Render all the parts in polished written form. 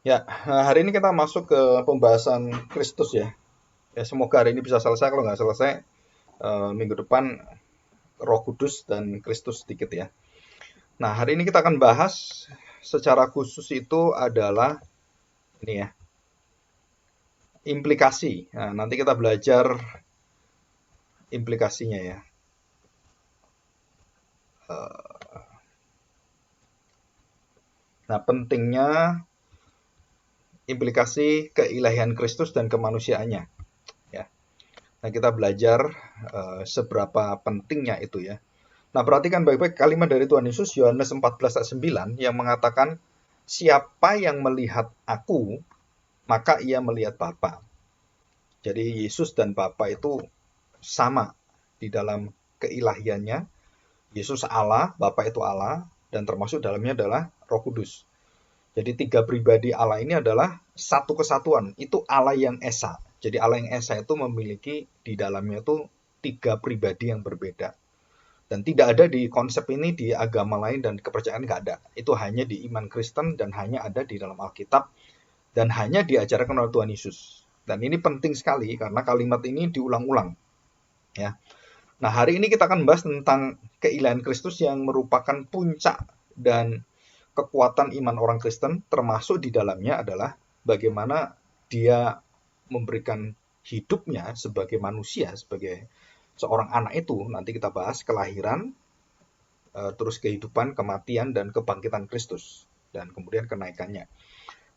Ya, hari ini kita masuk ke pembahasan Kristus ya. Ya, semoga hari ini bisa selesai. Kalau nggak selesai, minggu depan Roh Kudus dan Kristus sedikit ya. Nah, hari ini kita akan bahas secara khusus itu adalah ini ya, implikasi. Nah, nanti kita belajar implikasinya ya. Eh, Nah, pentingnya implikasi keilahian Kristus dan kemanusiaannya ya. Nah, kita belajar seberapa pentingnya itu ya. Nah, perhatikan baik-baik kalimat dari Tuhan Yesus Yohanes 14 ayat 9 yang mengatakan, "Siapa yang melihat aku, maka ia melihat Bapa." Jadi Yesus dan Bapa itu sama di dalam keilahiannya. Yesus Allah, Bapa itu Allah, dan termasuk dalamnya adalah Roh Kudus. Jadi tiga pribadi Allah ini adalah satu kesatuan. Itu Allah yang esa. Jadi Allah yang esa itu memiliki di dalamnya itu tiga pribadi yang berbeda. Dan tidak ada di konsep ini di agama lain dan kepercayaan nggak ada. Itu hanya di iman Kristen dan hanya ada di dalam Alkitab dan hanya diajarkan oleh Tuhan Yesus. Dan ini penting sekali karena kalimat ini diulang-ulang. Ya. Nah, hari ini kita akan bahas tentang keilahian Kristus yang merupakan puncak dan kekuatan iman orang Kristen, termasuk di dalamnya adalah bagaimana dia memberikan hidupnya sebagai manusia, sebagai seorang anak itu. Nanti kita bahas kelahiran, terus kehidupan, kematian, dan kebangkitan Kristus, dan kemudian kenaikannya.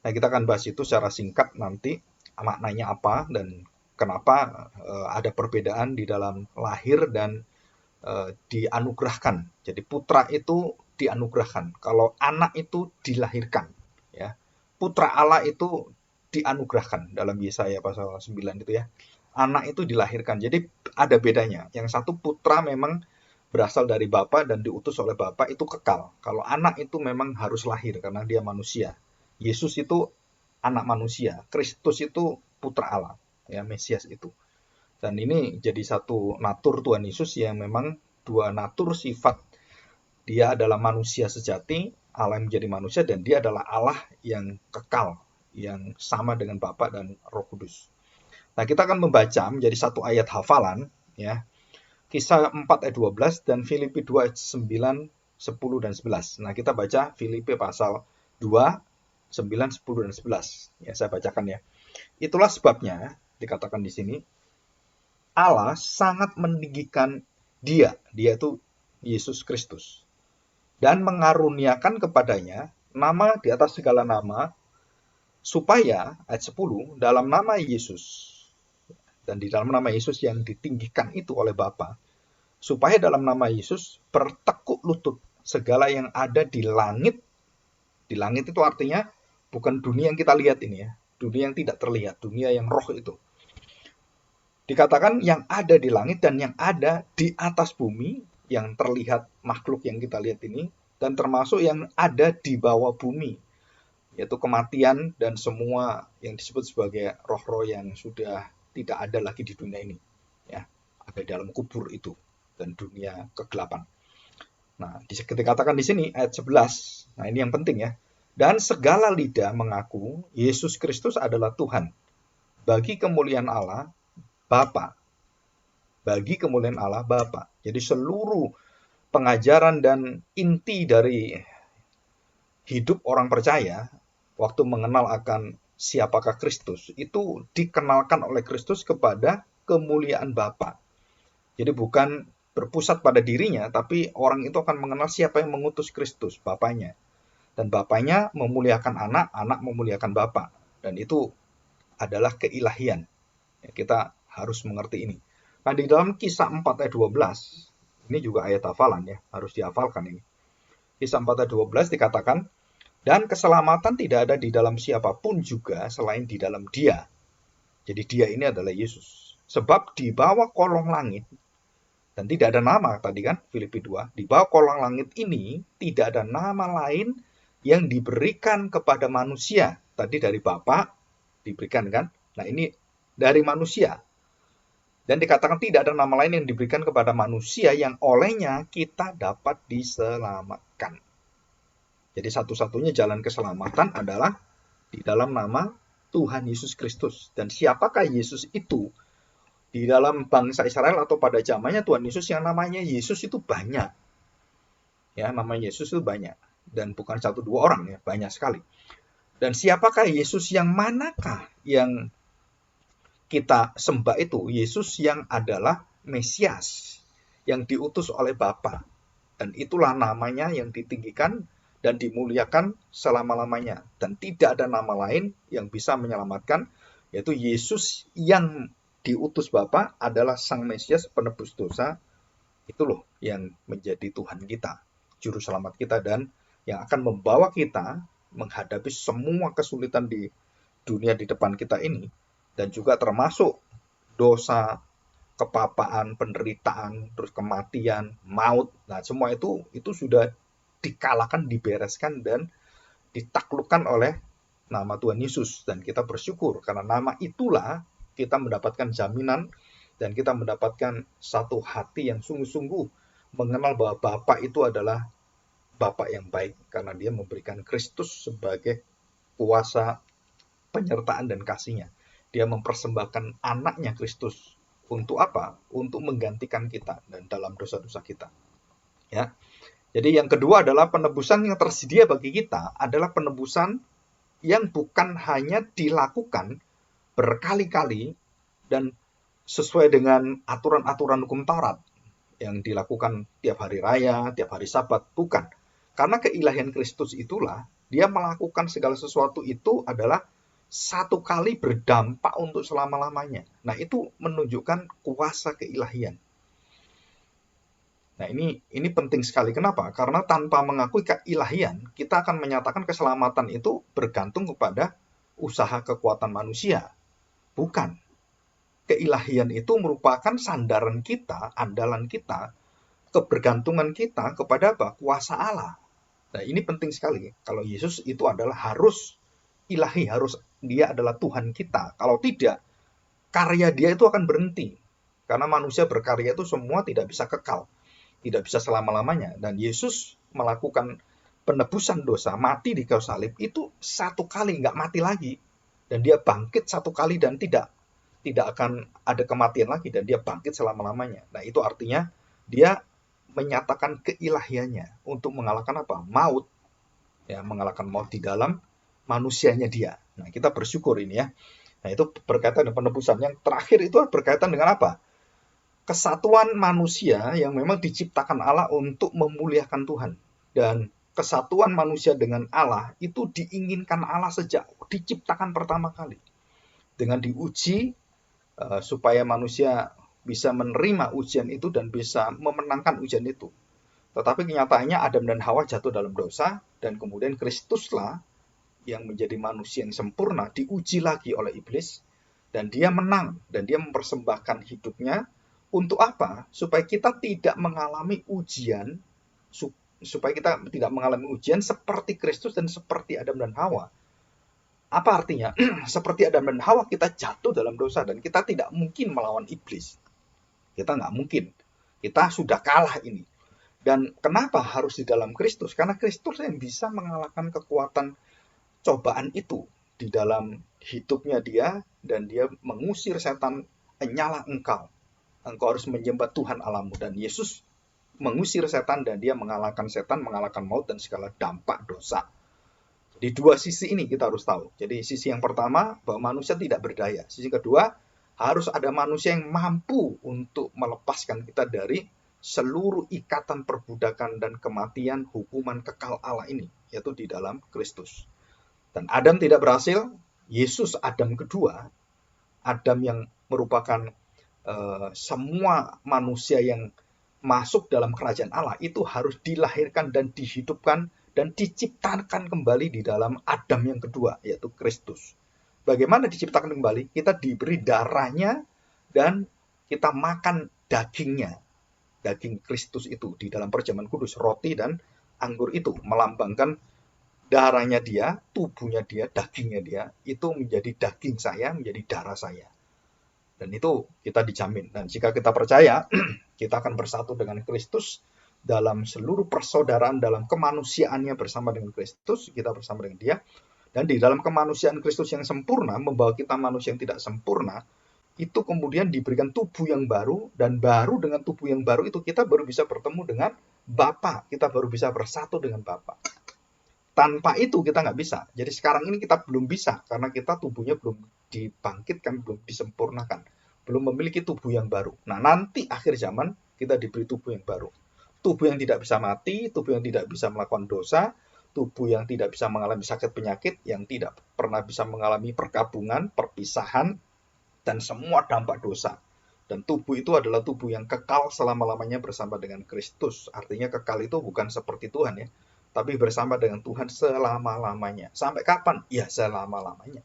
Nah, kita akan bahas itu secara singkat nanti, maknanya apa, dan kenapa ada perbedaan di dalam lahir dan dianugerahkan. Jadi putra itu dianugerahkan, kalau anak itu dilahirkan. Ya. Putra Allah itu dianugerahkan dalam Yesaya pasal 9 itu ya. Anak itu dilahirkan. Jadi ada bedanya. Yang satu putra memang berasal dari Bapa dan diutus oleh Bapa itu kekal. Kalau anak itu memang harus lahir karena dia manusia. Yesus itu anak manusia, Kristus itu putra Allah, ya Mesias itu. Dan ini jadi satu natur Tuhan Yesus yang memang dua natur sifat. Dia adalah manusia sejati, Allah yang menjadi manusia, dan dia adalah Allah yang kekal, yang sama dengan Bapa dan Roh Kudus. Nah, kita akan membaca menjadi satu ayat hafalan, ya, Kisah 4 ayat 12 dan Filipi 2 ayat 9, 10 dan 11. Nah, kita baca Filipi pasal 2, 9, 10 dan 11. Ya, saya bacakan ya. Itulah sebabnya dikatakan di sini Allah sangat meninggikan dia, dia itu Yesus Kristus, dan mengaruniakan kepadanya nama di atas segala nama, supaya ayat 10 dalam nama Yesus dan di dalam nama Yesus yang ditinggikan itu oleh Bapa, supaya dalam nama Yesus bertekuk lutut segala yang ada di langit. Di langit itu artinya bukan dunia yang kita lihat ini ya, dunia yang tidak terlihat, dunia yang roh itu. Dikatakan yang ada di langit dan yang ada di atas bumi, yang terlihat makhluk yang kita lihat ini, dan termasuk yang ada di bawah bumi, yaitu kematian dan semua yang disebut sebagai roh-roh yang sudah tidak ada lagi di dunia ini. Ya, ada di dalam kubur itu dan dunia kegelapan. Nah, dikatakan di sini ayat 11. Nah, ini yang penting ya. Dan segala lidah mengaku Yesus Kristus adalah Tuhan bagi kemuliaan Allah Bapa. Bagi kemuliaan Allah Bapa. Jadi seluruh pengajaran dan inti dari hidup orang percaya waktu mengenal akan siapakah Kristus itu dikenalkan oleh Kristus kepada kemuliaan Bapa. Jadi bukan berpusat pada dirinya, tapi orang itu akan mengenal siapa yang mengutus Kristus, Bapanya. Dan Bapanya memuliakan anak, anak memuliakan Bapa. Dan itu adalah keilahian. Ya, kita harus mengerti ini. Nah, di dalam Kisah 4 ayat 12, ini juga ayat hafalan ya, harus dihafalkan ini. Kisah 4 ayat 12 dikatakan, dan keselamatan tidak ada di dalam siapapun juga selain di dalam Dia. Jadi Dia ini adalah Yesus. Sebab di bawah kolong langit, dan tidak ada nama tadi kan, Filipi 2, di bawah kolong langit ini tidak ada nama lain yang diberikan kepada manusia. Tadi dari Bapa diberikan kan. Nah, ini dari manusia. Dan dikatakan tidak ada nama lain yang diberikan kepada manusia yang olehnya kita dapat diselamatkan. Jadi satu-satunya jalan keselamatan adalah di dalam nama Tuhan Yesus Kristus. Dan siapakah Yesus itu? Di dalam bangsa Israel atau pada zamannya Tuhan Yesus yang namanya Yesus itu banyak. Ya, namanya Yesus itu banyak. Dan bukan 1-2 orang ya, banyak sekali. Dan siapakah Yesus yang manakah yang kita sembah itu? Yesus yang adalah Mesias, yang diutus oleh Bapa. Dan itulah namanya yang ditinggikan dan dimuliakan selama-lamanya. Dan tidak ada nama lain yang bisa menyelamatkan, yaitu Yesus yang diutus Bapa adalah Sang Mesias penebus dosa. Itu loh yang menjadi Tuhan kita, juru selamat kita, dan yang akan membawa kita menghadapi semua kesulitan di dunia di depan kita ini, dan juga termasuk dosa, kepapaan, penderitaan, terus kematian, maut. Nah, semua itu sudah dikalahkan, dibereskan, dan ditaklukkan oleh nama Tuhan Yesus. Dan kita bersyukur karena nama itulah kita mendapatkan jaminan dan kita mendapatkan satu hati yang sungguh-sungguh mengenal bahwa Bapa itu adalah Bapa yang baik karena dia memberikan Kristus sebagai kuasa penyertaan dan kasih-Nya. Dia mempersembahkan anaknya Kristus untuk apa? Untuk menggantikan kita dan dalam dosa-dosa kita. Ya. Jadi yang kedua adalah penebusan yang tersedia bagi kita adalah penebusan yang bukan hanya dilakukan berkali-kali dan sesuai dengan aturan-aturan hukum Taurat yang dilakukan tiap hari raya, tiap hari Sabat, bukan. Karena keilahian Kristus itulah dia melakukan segala sesuatu itu adalah satu kali berdampak untuk selama-lamanya. Nah, itu menunjukkan kuasa keilahian. Nah, ini penting sekali. Kenapa? Karena tanpa mengakui keilahian, kita akan menyatakan keselamatan itu bergantung kepada usaha kekuatan manusia. Bukan. Keilahian itu merupakan sandaran kita, andalan kita, kebergantungan kita kepada apa? Kuasa Allah. Nah, ini penting sekali. Kalau Yesus itu adalah harus ilahi, harus dia adalah Tuhan kita. Kalau tidak, karya dia itu akan berhenti. Karena manusia berkarya itu semua tidak bisa kekal, tidak bisa selama-lamanya. Dan Yesus melakukan penebusan dosa, mati di kayu salib itu satu kali, nggak mati lagi. Dan dia bangkit satu kali dan tidak akan ada kematian lagi, dan dia bangkit selama-lamanya. Nah, itu artinya dia menyatakan keilahiannya untuk mengalahkan apa? Maut. Ya, mengalahkan maut di dalam manusianya dia. Nah, kita bersyukur ini ya. Nah, itu berkaitan dengan penebusan. Yang terakhir itu berkaitan dengan apa? Kesatuan manusia yang memang diciptakan Allah untuk memuliakan Tuhan. Dan kesatuan manusia dengan Allah itu diinginkan Allah sejak diciptakan pertama kali. Dengan diuji supaya manusia bisa menerima ujian itu dan bisa memenangkan ujian itu. Tetapi kenyataannya Adam dan Hawa jatuh dalam dosa, dan kemudian Kristuslah yang menjadi manusia yang sempurna diuji lagi oleh iblis, dan dia menang, dan dia mempersembahkan hidupnya untuk apa? Supaya kita tidak mengalami ujian, seperti Kristus dan seperti Adam dan Hawa. Apa artinya? Seperti Adam dan Hawa kita jatuh dalam dosa dan kita tidak mungkin melawan iblis. Kita nggak mungkin. Kita sudah kalah ini. Dan kenapa harus di dalam Kristus? Karena Kristus yang bisa mengalahkan kekuatan cobaan itu di dalam hidupnya dia, dan dia mengusir setan, "Nyala engkau. Engkau harus menyembah Tuhan Allahmu." Dan Yesus mengusir setan dan dia mengalahkan setan, mengalahkan maut dan segala dampak dosa. Di dua sisi ini kita harus tahu. Jadi sisi yang pertama bahwa manusia tidak berdaya. Sisi kedua harus ada manusia yang mampu untuk melepaskan kita dari seluruh ikatan perbudakan dan kematian hukuman kekal Allah ini, yaitu di dalam Kristus. Dan Adam tidak berhasil, Yesus Adam kedua, Adam yang merupakan semua manusia yang masuk dalam kerajaan Allah itu harus dilahirkan dan dihidupkan dan diciptakan kembali di dalam Adam yang kedua, yaitu Kristus. Bagaimana diciptakan kembali? Kita diberi darahnya dan kita makan dagingnya. Daging Kristus itu di dalam perjamuan kudus, roti dan anggur itu melambangkan darahnya dia, tubuhnya dia, dagingnya dia, itu menjadi daging saya, menjadi darah saya. Dan itu kita dijamin. Dan jika kita percaya, kita akan bersatu dengan Kristus dalam seluruh persaudaraan, dalam kemanusiaannya bersama dengan Kristus, kita bersama dengan dia, Dan di dalam kemanusiaan Kristus yang sempurna, membawa kita manusia yang tidak sempurna, itu kemudian diberikan tubuh yang baru, dan baru dengan tubuh yang baru itu kita baru bisa bertemu dengan Bapa, kita baru bisa bersatu dengan Bapa. Tanpa itu kita nggak bisa. Jadi sekarang ini kita belum bisa, karena kita tubuhnya belum dibangkitkan, belum disempurnakan, belum memiliki tubuh yang baru. Nah, nanti akhir zaman kita diberi tubuh yang baru. Tubuh yang tidak bisa mati, tubuh yang tidak bisa melakukan dosa, tubuh yang tidak bisa mengalami sakit penyakit, yang tidak pernah bisa mengalami perkabungan, perpisahan, dan semua dampak dosa. Dan tubuh itu adalah tubuh yang kekal selama-lamanya bersama dengan Kristus. Artinya kekal itu bukan seperti Tuhan ya, tapi bersama dengan Tuhan selama-lamanya. Sampai kapan? Ya selama-lamanya.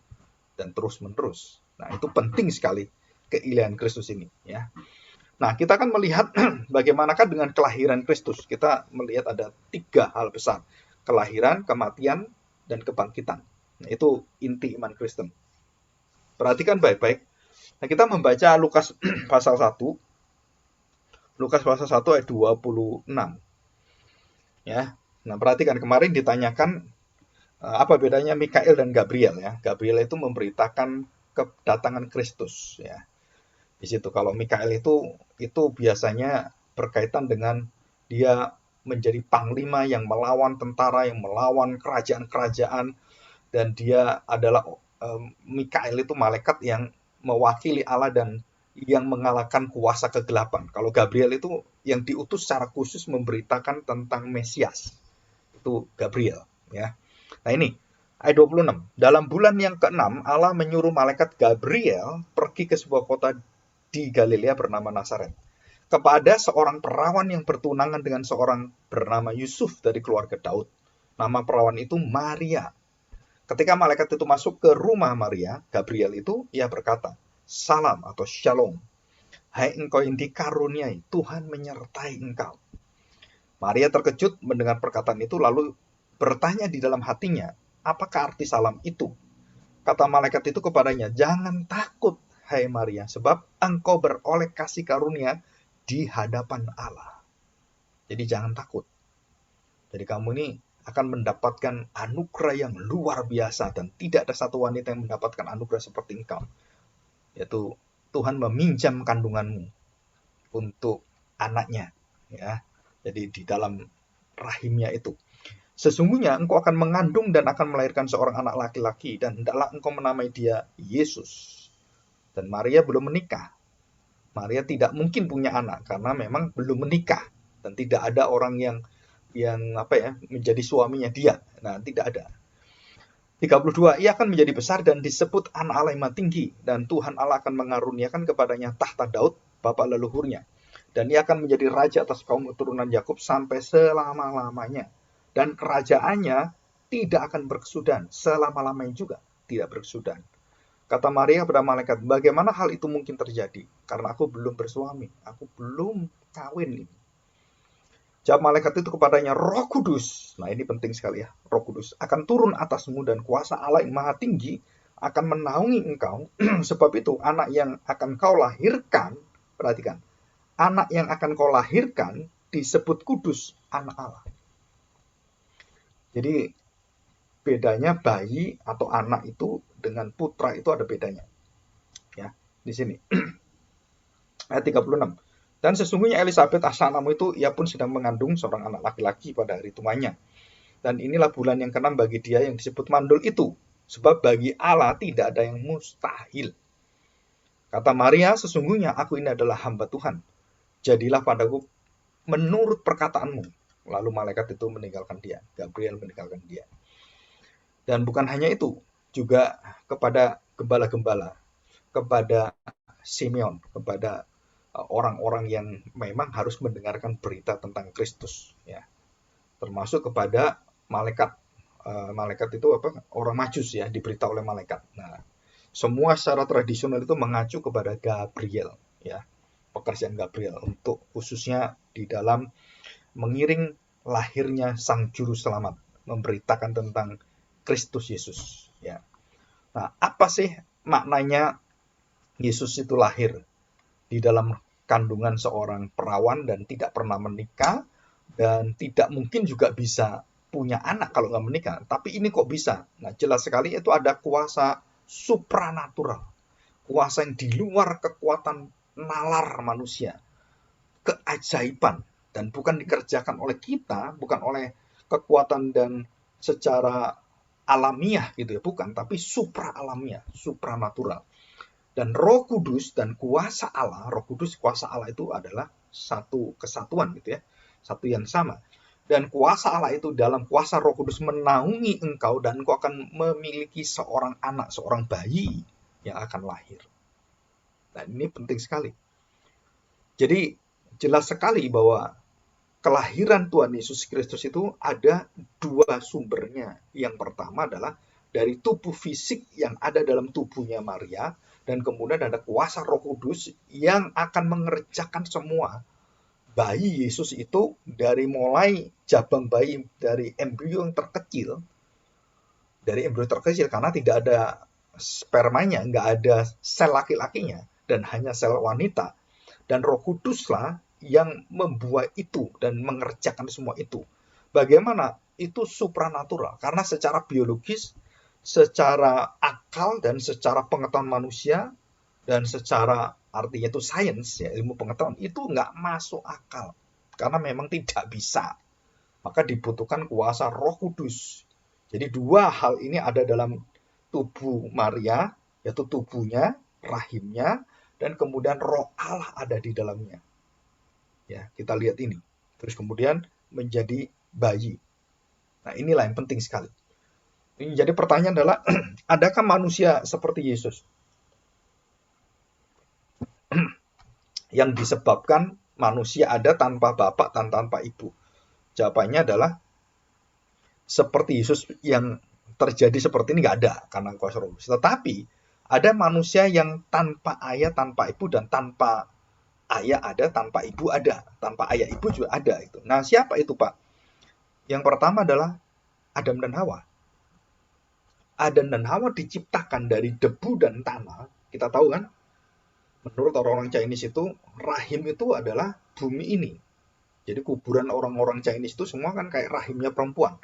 Dan terus-menerus. Nah, itu penting sekali keilahian Kristus ini ya. Nah, kita akan melihat bagaimanakah dengan kelahiran Kristus. Kita melihat ada 3 hal besar. Kelahiran, kematian, dan kebangkitan. Nah, itu inti iman Kristen. Perhatikan baik-baik. Nah, kita membaca Lukas pasal 1. Lukas pasal 1 ayat 26. Ya. Nah, perhatikan kemarin ditanyakan apa bedanya Mikael dan Gabriel ya. Gabriel itu memberitakan kedatangan Kristus ya. Di situ kalau Mikael itu biasanya berkaitan dengan dia menjadi panglima yang melawan tentara, yang melawan kerajaan-kerajaan, dan dia adalah Mikael itu malaikat yang mewakili Allah dan yang mengalahkan kuasa kegelapan. Kalau Gabriel itu yang diutus secara khusus memberitakan tentang Mesias. Itu Gabriel ya. Nah, ini ayat 26. Dalam bulan yang ke-6 Allah menyuruh malaikat Gabriel pergi ke sebuah kota di Galilea bernama Nazaret kepada seorang perawan yang bertunangan dengan seorang bernama Yusuf dari keluarga Daud. Nama perawan itu Maria. Ketika malaikat itu masuk ke rumah Maria, Gabriel itu, ia berkata, "Salam" atau "Shalom. Hai engkau yang dikaruniai, Tuhan menyertai engkau." Maria terkejut mendengar perkataan itu, lalu bertanya di dalam hatinya, apakah arti salam itu? Kata malaikat itu kepadanya, "Jangan takut, hai Maria, sebab engkau beroleh kasih karunia di hadapan Allah." Jadi jangan takut. Jadi kamu ini akan mendapatkan anugerah yang luar biasa, dan tidak ada satu wanita yang mendapatkan anugerah seperti engkau, yaitu Tuhan meminjam kandunganmu untuk anaknya ya. Jadi di dalam rahimnya itu, sesungguhnya engkau akan mengandung dan akan melahirkan seorang anak laki-laki, dan hendaklah engkau menamai dia Yesus. Dan Maria belum menikah. Maria tidak mungkin punya anak karena memang belum menikah, dan tidak ada orang yang menjadi suaminya dia. Nah, tidak ada. 32, ia akan menjadi besar dan disebut anak Allah yang maha tinggi, dan Tuhan Allah akan mengaruniakan kepadanya tahta Daud, bapa leluhurnya. Dan ia akan menjadi raja atas kaum keturunan Yakub sampai selama-lamanya. Dan kerajaannya tidak akan berkesudahan, selama-lamanya juga tidak berkesudahan. Kata Maria kepada malaikat, bagaimana hal itu mungkin terjadi? Karena aku belum bersuami, aku belum kawin. Jawab malaikat itu kepadanya, Roh Kudus, nah ini penting sekali ya, Roh Kudus akan turun atasmu dan kuasa Allah yang maha tinggi akan menaungi engkau. Sebab itu anak yang akan kau lahirkan, perhatikan, anak yang akan kau lahirkan disebut kudus, anak Allah. Jadi bedanya bayi atau anak itu dengan putra itu ada bedanya. Ya, di sini. Ayat 36. Dan sesungguhnya Elisabet asanamu itu, ia pun sedang mengandung seorang anak laki-laki pada hari tuanya. Dan inilah bulan yang ke-6 bagi dia yang disebut mandul itu. Sebab bagi Allah tidak ada yang mustahil. Kata Maria, sesungguhnya aku ini adalah hamba Tuhan. Jadilah padaku menurut perkataanmu. Lalu malaikat itu meninggalkan dia. Gabriel meninggalkan dia. Dan bukan hanya itu, juga kepada gembala-gembala, kepada Simeon, kepada orang-orang yang memang harus mendengarkan berita tentang Kristus ya, termasuk kepada malaikat itu orang Majus ya, diberitahu oleh malaikat. Nah, semua secara tradisional itu mengacu kepada Gabriel ya, pekerjaan Gabriel untuk khususnya di dalam mengiring lahirnya sang juru selamat, memberitakan tentang Kristus Yesus ya. Nah, apa sih maknanya Yesus itu lahir di dalam kandungan seorang perawan dan tidak pernah menikah, dan tidak mungkin juga bisa punya anak kalau nggak menikah. Tapi ini kok bisa? Nah, jelas sekali itu ada kuasa supranatural. Kuasa yang di luar kekuatan nalar manusia. Keajaiban. Dan bukan dikerjakan oleh kita, bukan oleh kekuatan dan secara alamiah gitu ya. Bukan, tapi supra alamiah, supranatural. Dan Roh Kudus dan kuasa Allah, Roh Kudus kuasa Allah itu adalah satu kesatuan gitu ya. Satu yang sama. Dan kuasa Allah itu dalam kuasa Roh Kudus menaungi engkau dan engkau akan memiliki seorang anak, seorang bayi yang akan lahir. Nah, ini penting sekali. Jadi jelas sekali bahwa kelahiran Tuhan Yesus Kristus itu ada dua sumbernya. Yang pertama adalah dari tubuh fisik yang ada dalam tubuhnya Maria, dan kemudian ada kuasa Roh Kudus yang akan mengerjakan semua. Bayi Yesus itu dari mulai jabang bayi, dari embrio yang terkecil, karena tidak ada spermanya, nggak ada sel laki-lakinya, dan hanya sel wanita. Dan Roh Kuduslah yang membuat itu dan mengerjakan semua itu. Bagaimana? Itu supranatural. Karena secara biologis, secara akal, dan secara pengetahuan manusia, dan secara artinya itu sains, ya, ilmu pengetahuan, itu nggak masuk akal. Karena memang tidak bisa. Maka dibutuhkan kuasa Roh Kudus. Jadi dua hal ini ada dalam tubuh Maria, yaitu tubuhnya, rahimnya, dan kemudian Roh Allah ada di dalamnya. Ya, kita lihat ini. Terus kemudian menjadi bayi. Nah, inilah yang penting sekali. Jadi pertanyaan adalah, adakah manusia seperti Yesus? Yang disebabkan manusia ada tanpa bapak dan tanpa ibu. Jawabannya adalah, seperti Yesus yang terjadi seperti ini nggak ada karena kuasa Roh Kudus. Tetapi ada manusia yang tanpa ayah, tanpa ibu, dan tanpa ayah ada, tanpa ibu ada, tanpa ayah ibu juga ada itu. Nah, siapa itu, Pak? Yang pertama adalah Adam dan Hawa. Adam dan Hawa diciptakan dari debu dan tanah. Kita tahu kan, menurut orang-orang Chinese itu, rahim itu adalah bumi ini. Jadi kuburan orang-orang Chinese itu semua kan kayak rahimnya perempuan.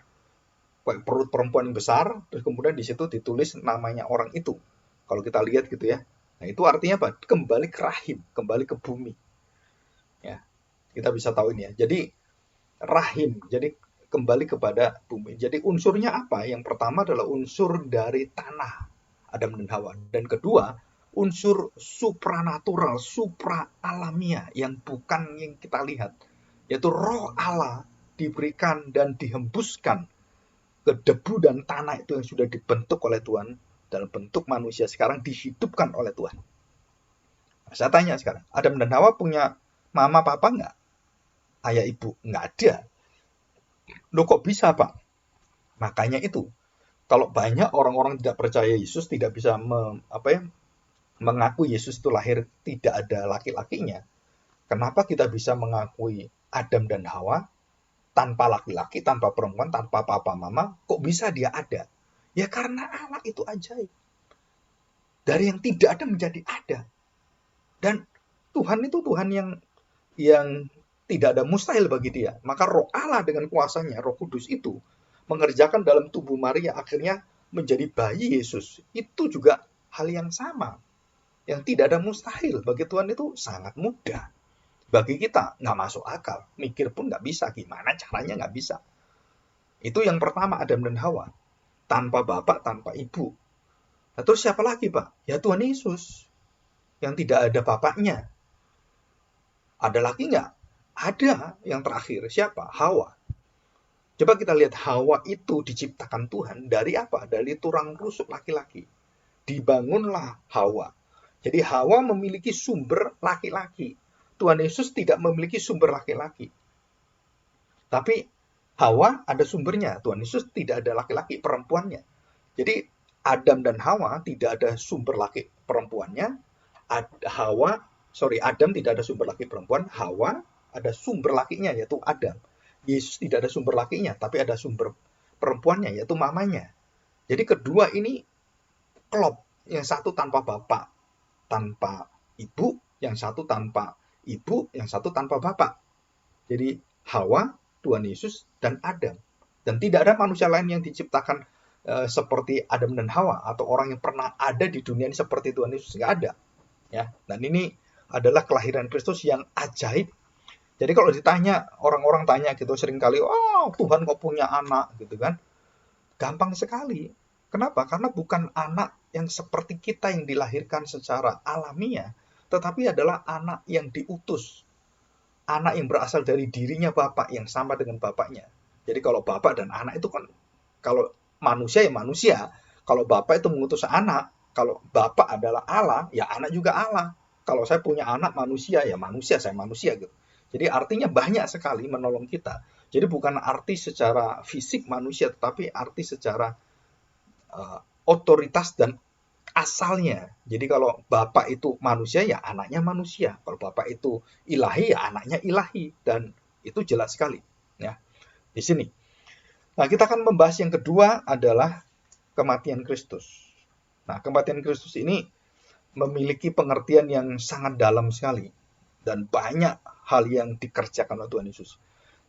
Kayak perut perempuan yang besar, terus kemudian di situ ditulis namanya orang itu. Kalau kita lihat gitu ya. Nah, itu artinya apa? Kembali ke rahim, kembali ke bumi. Ya, kita bisa tahu ini ya. Jadi rahim, jadi kembali kepada bumi. Jadi unsurnya apa? Yang pertama adalah unsur dari tanah, Adam dan Hawa. Dan kedua, unsur supranatural, supra alamiah yang bukan yang kita lihat, yaitu Roh Allah diberikan dan dihembuskan ke debu dan tanah itu yang sudah dibentuk oleh Tuhan dalam bentuk manusia, sekarang dihidupkan oleh Tuhan. Nah, saya tanya sekarang, Adam dan Hawa punya mama papa nggak? Ayah ibu? Nggak ada. Loh, kok bisa, Pak? Makanya itu, kalau banyak orang-orang tidak percaya Yesus, tidak bisa mengaku Yesus itu lahir tidak ada laki-lakinya, kenapa kita bisa mengakui Adam dan Hawa tanpa laki-laki, tanpa perempuan, tanpa papa mama, kok bisa dia ada? Ya karena Allah itu ajaib. Dari yang tidak ada menjadi ada. Dan Tuhan itu Tuhan yang tidak ada mustahil bagi dia. Maka Roh Allah dengan kuasanya, Roh Kudus itu mengerjakan dalam tubuh Maria, akhirnya menjadi bayi Yesus. Itu juga hal yang sama. Yang tidak ada mustahil. Bagi Tuhan itu sangat mudah. Bagi kita nggak masuk akal. Mikir pun nggak bisa. Gimana caranya nggak bisa. Itu yang pertama, Adam dan Hawa. Tanpa bapak, tanpa ibu. Nah, terus siapa lagi, Pak? Ya Tuhan Yesus. Yang tidak ada bapaknya. Ada lagi nggak? Ada yang terakhir. Siapa? Hawa. Coba kita lihat, Hawa itu diciptakan Tuhan dari apa? Dari tulang rusuk laki-laki. Dibangunlah Hawa. Jadi Hawa memiliki sumber laki-laki. Tuhan Yesus tidak memiliki sumber laki-laki. Tapi Hawa ada sumbernya. Tuhan Yesus tidak ada laki-laki, perempuannya. Jadi Adam dan Hawa tidak ada sumber laki perempuannya. Adam tidak ada sumber laki perempuan. Hawa ada sumber lakinya, yaitu Adam. Yesus tidak ada sumber lakinya, tapi ada sumber perempuannya, yaitu mamanya. Jadi kedua ini klop. Yang satu tanpa bapak, tanpa ibu, yang satu tanpa ibu, yang satu tanpa bapak. Jadi Hawa, Tuhan Yesus, dan Adam. Dan tidak ada manusia lain yang diciptakan seperti Adam dan Hawa atau orang yang pernah ada di dunia ini seperti Tuhan Yesus, nggak ada. Ya, dan ini adalah kelahiran Kristus yang ajaib. Jadi kalau ditanya, orang-orang tanya gitu seringkali, oh Tuhan kok punya anak gitu kan? Gampang sekali. Kenapa? Karena bukan anak yang seperti kita yang dilahirkan secara alamiah, tetapi adalah anak yang diutus. Anak yang berasal dari dirinya Bapak yang sama dengan Bapaknya. Jadi kalau Bapak dan anak itu kan, kalau manusia ya manusia. Kalau Bapak itu mengutus anak, kalau Bapak adalah Allah, ya anak juga Allah. Kalau saya punya anak manusia, ya manusia, saya manusia gitu. Jadi artinya banyak sekali menolong kita. Jadi bukan arti secara fisik manusia, tetapi arti secara otoritas dan asalnya. Jadi kalau Bapak itu manusia, ya anaknya manusia. Kalau Bapak itu ilahi, ya anaknya ilahi. Dan itu jelas sekali. Ya, di sini. Nah, kita akan membahas yang kedua adalah kematian Kristus. Nah, kematian Kristus ini memiliki pengertian yang sangat dalam sekali. Dan banyak hal yang dikerjakan oleh Tuhan Yesus.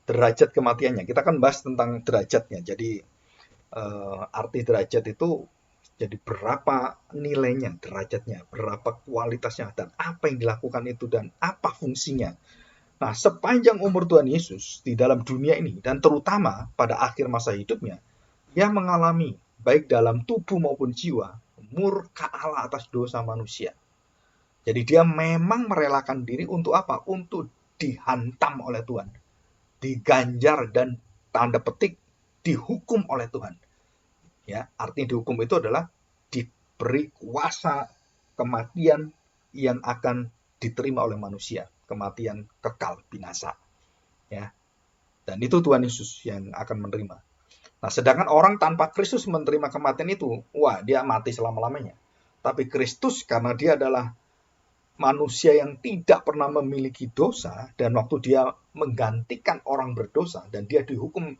Derajat kematiannya. Kita akan bahas tentang derajatnya. Jadi, arti derajat itu jadi berapa nilainya, derajatnya, berapa kualitasnya, dan apa yang dilakukan itu, dan apa fungsinya. Nah, sepanjang umur Tuhan Yesus di dalam dunia ini, dan terutama pada akhir masa hidupnya, dia mengalami, baik dalam tubuh maupun jiwa, murka Allah atas dosa manusia. Jadi dia memang merelakan diri untuk apa? Untuk dihantam oleh Tuhan. Diganjar dan tanda petik dihukum oleh Tuhan. Ya, artinya dihukum itu adalah diberi kuasa kematian yang akan diterima oleh manusia, kematian kekal binasa. Ya. Dan itu Tuhan Yesus yang akan menerima. Nah, sedangkan orang tanpa Kristus menerima kematian itu, wah, dia mati selama-lamanya. Tapi Kristus karena dia adalah manusia yang tidak pernah memiliki dosa, dan waktu dia menggantikan orang berdosa dan dia dihukum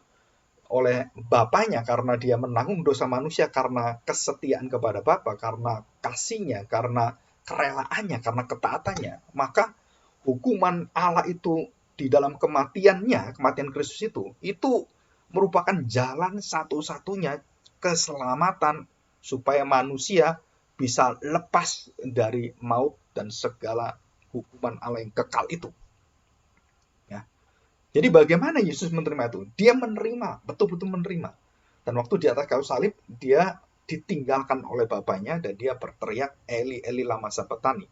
oleh Bapaknya karena dia menanggung dosa manusia, karena kesetiaan kepada Bapa, karena kasihnya, karena kerelaannya, karena ketaatannya, maka hukuman Allah itu di dalam kematiannya, kematian Kristus itu merupakan jalan satu-satunya keselamatan supaya manusia bisa lepas dari maut dan segala hukuman Allah yang kekal itu. Jadi bagaimana Yesus menerima itu? Dia menerima, betul-betul menerima. Dan waktu di atas kayu salib, dia ditinggalkan oleh Bapaknya dan dia berteriak, Eli, Eli lama sabachthani.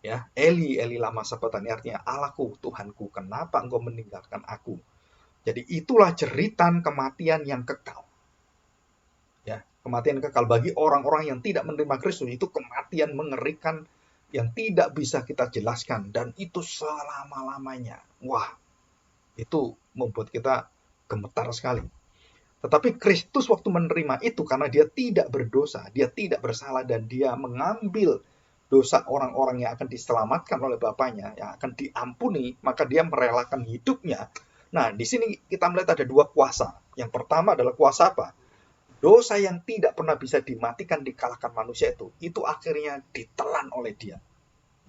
Ya, Eli, Eli lama sabachthani artinya, Allahku, Tuhanku, kenapa engkau meninggalkan aku? Jadi itulah jeritan kematian yang kekal. Ya, kematian kekal bagi orang-orang yang tidak menerima Kristus itu kematian mengerikan yang tidak bisa kita jelaskan, dan itu selama-lamanya. Wah, itu membuat kita gemetar sekali. Tetapi Kristus waktu menerima itu karena dia tidak berdosa, dia tidak bersalah, dan dia mengambil dosa orang-orang yang akan diselamatkan oleh Bapaknya, yang akan diampuni, maka dia merelakan hidupnya. Nah, di sini kita melihat ada dua kuasa. Yang pertama adalah kuasa apa? Dosa yang tidak pernah bisa dimatikan, dikalahkan manusia itu akhirnya ditelan oleh dia.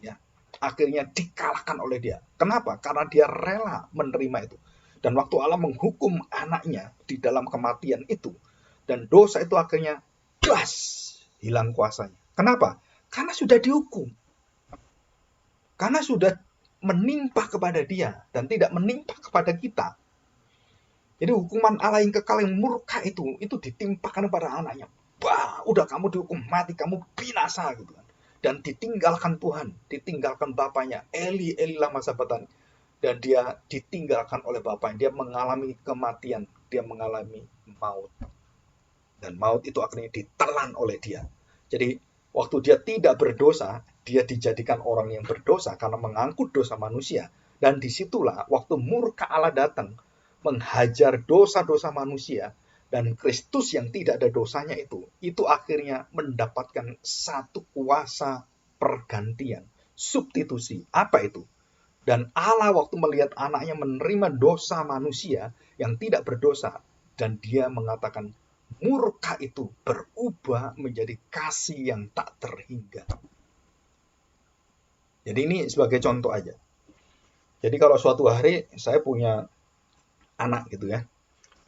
Ya, akhirnya dikalahkan oleh dia. Kenapa? Karena dia rela menerima itu. Dan waktu Allah menghukum anaknya di dalam kematian itu, dan dosa itu akhirnya gas, hilang kuasanya. Kenapa? Karena sudah dihukum. Karena sudah menimpa kepada dia dan tidak menimpa kepada kita. Jadi hukuman Allah yang kekal yang murka itu ditimpakan kepada anaknya. Wah, udah kamu dihukum mati, kamu binasa gitu kan. Dan ditinggalkan Tuhan, ditinggalkan Bapaknya, Eli, Eli lama sabachthani. Dan dia ditinggalkan oleh Bapaknya, dia mengalami kematian, dia mengalami maut. Dan maut itu akhirnya ditelan oleh dia. Jadi waktu dia tidak berdosa, dia dijadikan orang yang berdosa karena mengangkut dosa manusia. Dan disitulah waktu murka Allah datang, menghajar dosa-dosa manusia, dan Kristus yang tidak ada dosanya itu akhirnya mendapatkan satu kuasa pergantian, substitusi. Apa itu? Dan Allah waktu melihat anaknya menerima dosa manusia yang tidak berdosa, dan dia mengatakan murka itu berubah menjadi kasih yang tak terhingga. Jadi ini sebagai contoh aja. Jadi kalau suatu hari saya punya anak gitu ya,